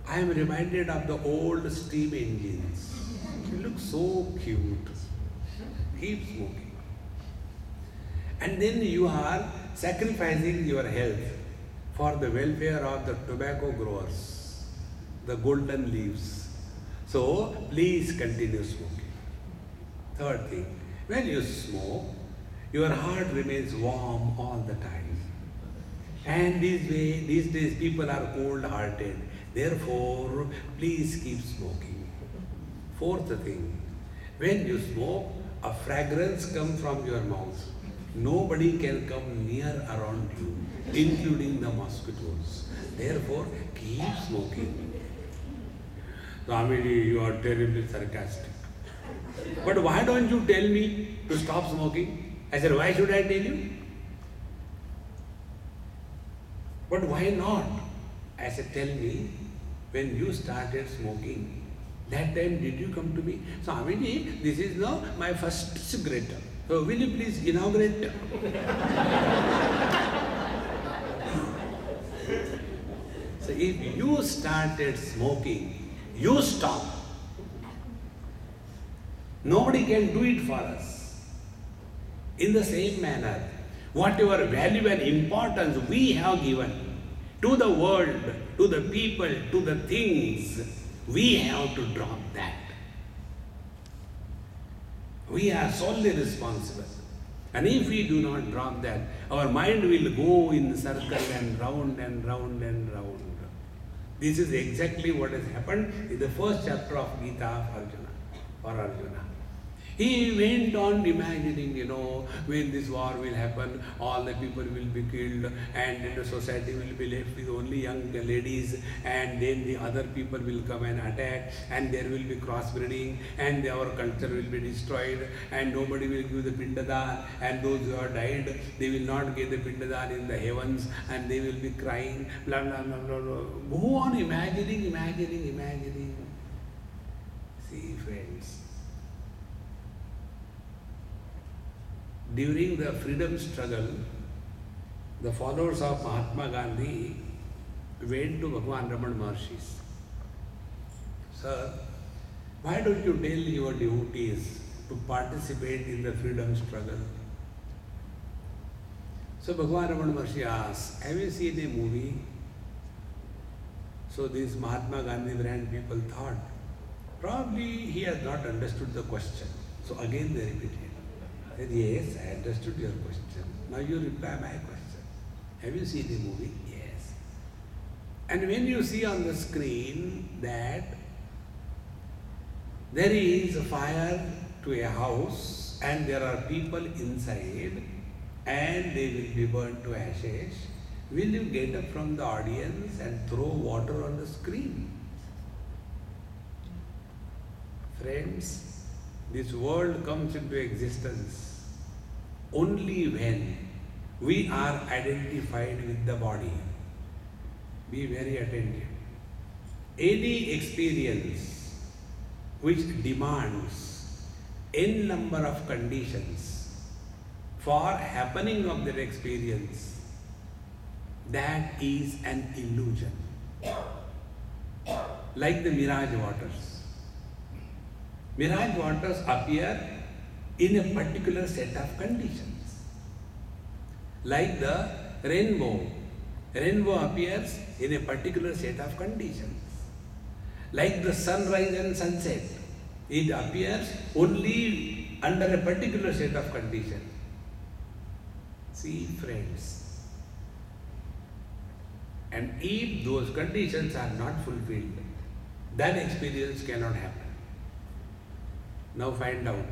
I am reminded of the old steam engines. You look so cute. Keep smoking. And then you are sacrificing your health for the welfare of the tobacco growers, the golden leaves. So, please continue smoking. Third thing, when you smoke, your heart remains warm all the time. And these days people are cold-hearted. Therefore, please keep smoking. Fourth thing, when you smoke, a fragrance comes from your mouth. Nobody can come near around you, including the mosquitoes. Therefore, keep smoking. Swamiji, you are terribly sarcastic. But why don't you tell me to stop smoking? I said, why should I tell you? But why not? I said, tell me, when you started smoking, that time did you come to me? Swamiji, this is now my first cigarette. So will you please inaugurate? So if you started smoking, you stop. Nobody can do it for us. In the same manner, whatever value and importance we have given to the world, to the people, to the things, we have to drop that. We are solely responsible. And if we do not drop that, our mind will go in circle and round and round and round. This is exactly what has happened in the first chapter of Gita for Arjuna. He went on imagining, when this war will happen, all the people will be killed and then the society will be left with only young ladies, and then the other people will come and attack, and there will be crossbreeding, and our culture will be destroyed, and nobody will give the pindadan, and those who have died, they will not get the pindadan in the heavens, and they will be crying, blah, blah, blah, blah, blah. Go on imagining. See, friends, during the freedom struggle, the followers of Mahatma Gandhi went to Bhagavan Ramana Maharshi. Sir, why don't you tell your devotees to participate in the freedom struggle? So Bhagavan Ramana Maharshi asked, have you seen a movie? So these Mahatma Gandhi brand people thought, probably he has not understood the question. So again they repeated. said, yes, I understood your question. Now you reply my question. Have you seen the movie? Yes. And when you see on the screen that there is a fire to a house and there are people inside and they will be burned to ashes, will you get up from the audience and throw water on the screen? Friends, this world comes into existence only when we are identified with the body. Be very attentive. Any experience which demands n number of conditions for happening of that experience, that is an illusion. Like the mirage waters. Mirage waters appear in a particular set of conditions. Like the rainbow. Rainbow appears in a particular set of conditions. Like the sunrise and sunset, it appears only under a particular set of conditions. See, friends, and if those conditions are not fulfilled, that experience cannot happen. Now find out,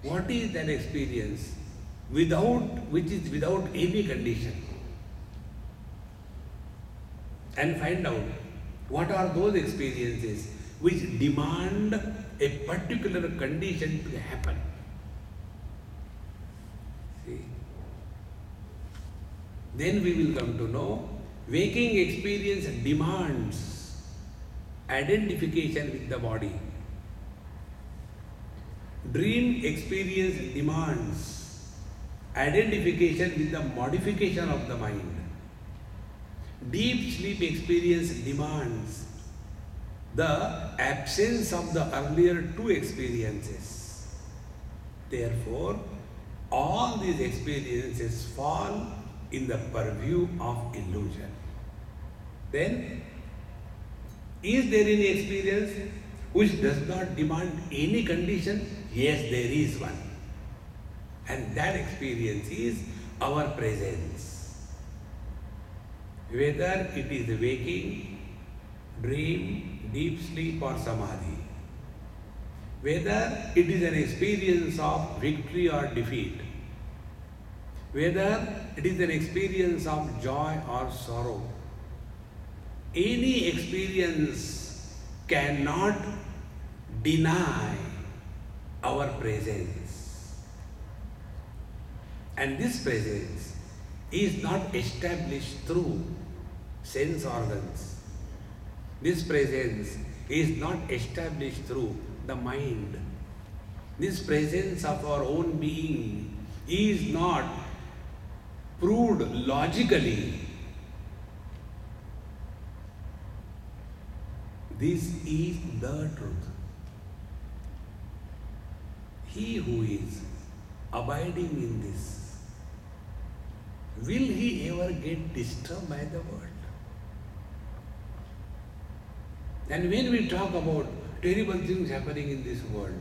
what is that experience which is without any condition? And find out, what are those experiences which demand a particular condition to happen? See? Then we will come to know, waking experience demands identification with the body. Dream experience demands identification with the modification of the mind. Deep sleep experience demands the absence of the earlier two experiences. Therefore, all these experiences fall in the purview of illusion. Then, is there any experience which does not demand any condition? Yes, there is one. And that experience is our presence. Whether it is waking, dream, deep sleep or samadhi. Whether it is an experience of victory or defeat. Whether it is an experience of joy or sorrow. Any experience cannot deny our presence. And this presence is not established through sense organs. This presence is not established through the mind. This presence of our own being is not proved logically. This is the truth. He who is abiding in this, will he ever get disturbed by the world? And when we talk about terrible things happening in this world,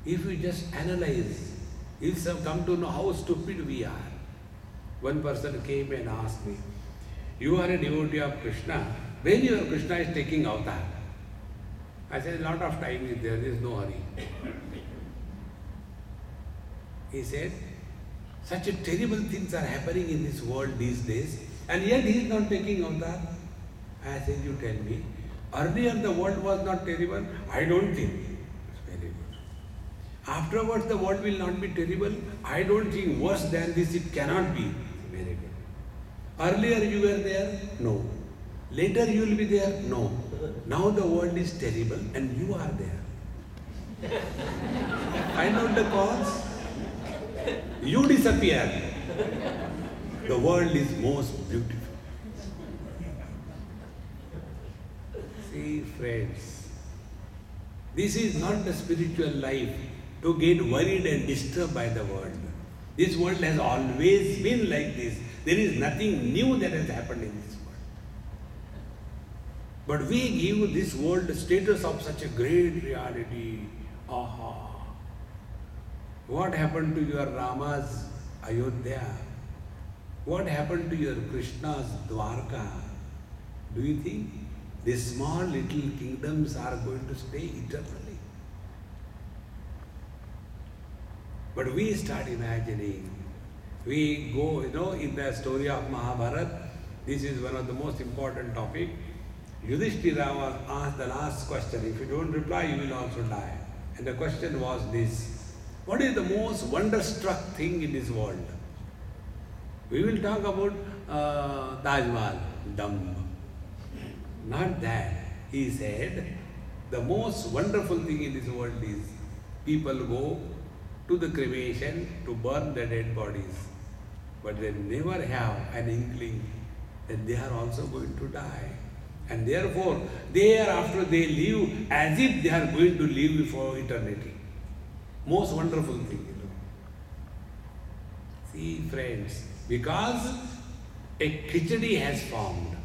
if we just analyze, if some come to know how stupid we are. One person came and asked me, you are a devotee of Krishna, when your Krishna is taking avatar? I said, a lot of time is there is no hurry. He said, such terrible things are happening in this world these days, and yet he is not taking avatar. I said, you tell me, earlier the world was not terrible? I don't think. It's very good. Afterwards the world will not be terrible? I don't think. Worse than this it cannot be. Very good. Earlier you were there? No. Later you will be there? No. Now the world is terrible and you are there. Find out the cause. You disappear. The world is most beautiful. See, friends, this is not the spiritual life to get worried and disturbed by the world. This world has always been like this. There is nothing new that has happened in this world. But we give this world the status of such a great reality. Aha. What happened to your Rama's Ayodhya? What happened to your Krishna's Dwarka? Do you think these small little kingdoms are going to stay eternally? But we start imagining. We go, in the story of Mahabharata, this is one of the most important topics. Yudhishthira was asked the last question. If you don't reply, you will also die. And the question was this: what is the most wonderstruck thing in this world? We will talk about Taj Mahal, dumb. Not that. He said, the most wonderful thing in this world is people go to the cremation to burn their dead bodies, but they never have an inkling that they are also going to die. And therefore, thereafter they live as if they are going to live for eternity. Most wonderful thing, See, friends, because a khichdi has formed,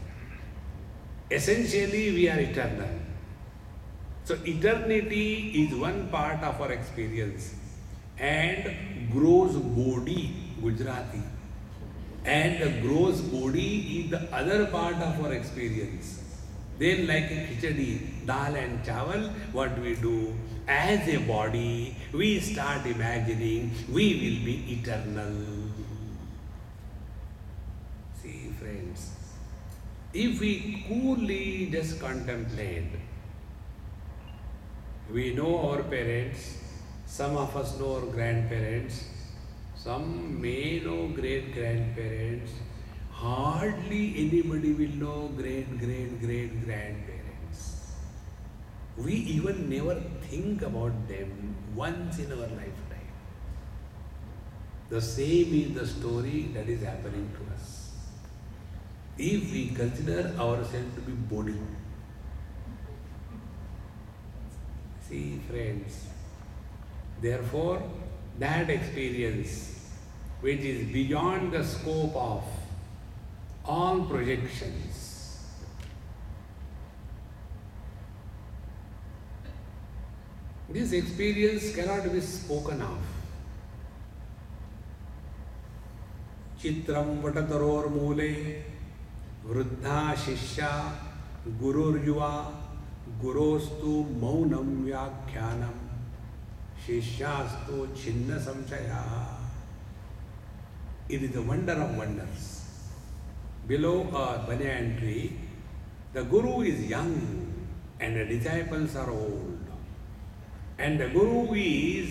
essentially we are eternal. So eternity is one part of our experience, and grows body, Gujarati, and grows body is the other part of our experience. Then like a khichdi, dal and chawal, what we do, as a body, we start imagining we will be eternal. See, friends, if we coolly just contemplate, we know our parents, some of us know our grandparents, some may know great-grandparents, hardly anybody will know great-great-great-grandparents. We even never think about them once in our lifetime. The same is the story that is happening to us. If we consider ourselves to be body, see, friends, therefore, that experience which is beyond the scope of all projections, this experience cannot be spoken of. Chitram vatataror mule, vruddha shishya, gurur yuva, gurostu maunam vyakhyanam, shishyastu chinna samshaya. It is the wonder of wonders. Below a banyan tree, the Guru is young and the disciples are old. And the Guru is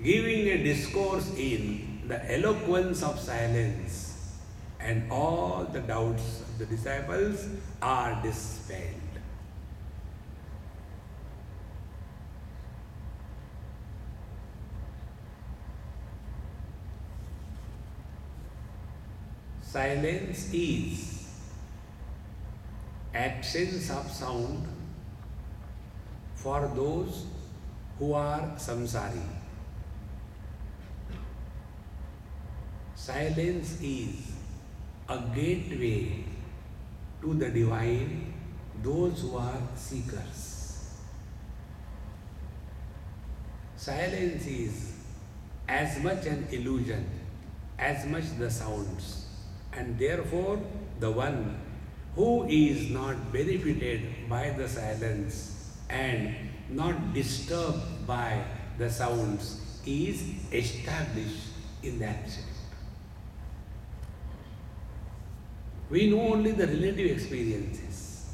giving a discourse in the eloquence of silence, and all the doubts of the disciples are dispelled. Silence is absence of sound for those who are samsari. Silence is a gateway to the divine, those who are seekers. Silence is as much an illusion, as much the sounds. And therefore, the one who is not benefited by the silence and not disturbed by the sounds is established in the absolute. We know only the relative experiences,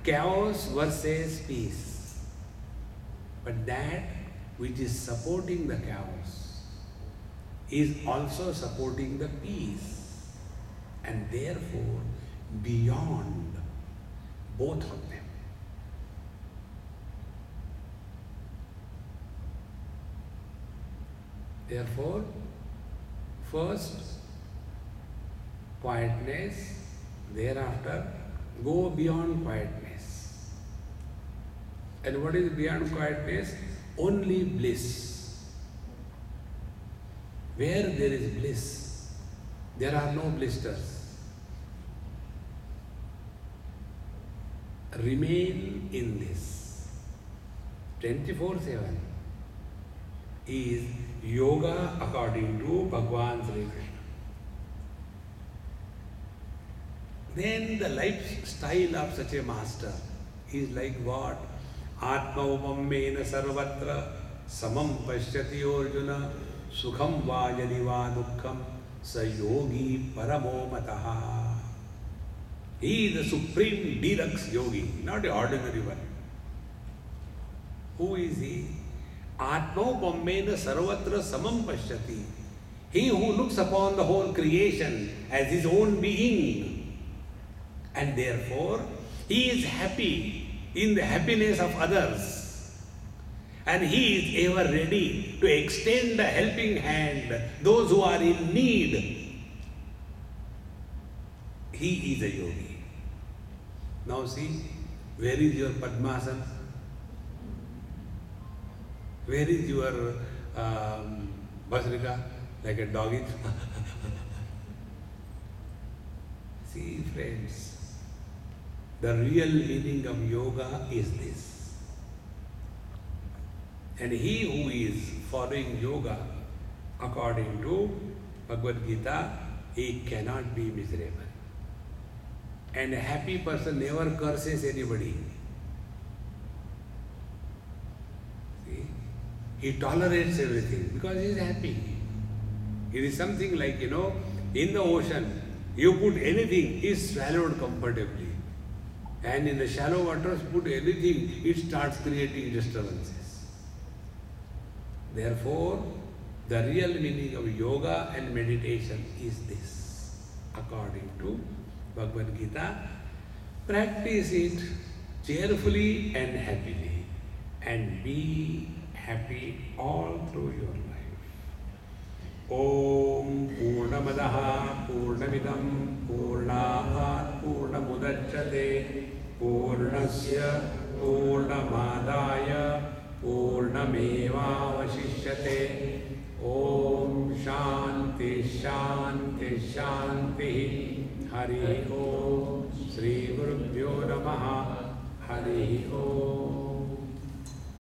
chaos versus peace. But that which is supporting the chaos is also supporting the peace. And therefore, beyond both of them. Therefore, first, quietness, thereafter, go beyond quietness. And what is beyond quietness? Only bliss. Where there is bliss, there are no blisters. Remain in this 24/7. is yoga according to Bhagavan Sri Krishna. Then the lifestyle of such a master is like what? Atma upammena sarvatra samam pashyati Arjuna sukham va yadi va dukkham sa yogi paramo mataha. He is the supreme deluxe yogi, not an ordinary one. Who is he? Atma upammena sarvatra samam pashyati. He who looks upon the whole creation as his own being. And therefore, he is happy in the happiness of others. And he is ever ready to extend a helping hand those who are in need. He is a yogi. Now see, where is your Padmasana? Where is your Bhasrika? Like a doggy? See, friends, the real meaning of yoga is this. And he who is following yoga according to Bhagavad Gita, he cannot be miserable. And a happy person never curses anybody. See? He tolerates everything because he is happy. It is something like, in the ocean, you put anything, it's swallowed comfortably. And in the shallow waters, put anything, it starts creating disturbances. Therefore, the real meaning of yoga and meditation is this. According to Bhagavad Gita, practice it cheerfully and happily, and be happy all through your life. Om Purnamadaha Purnamidam Purnahat Purnamudachyate Purnasya Purnamadaya Purnameva Vashishyate. Om Shanti Shanti Shanti. Hari Om. Sri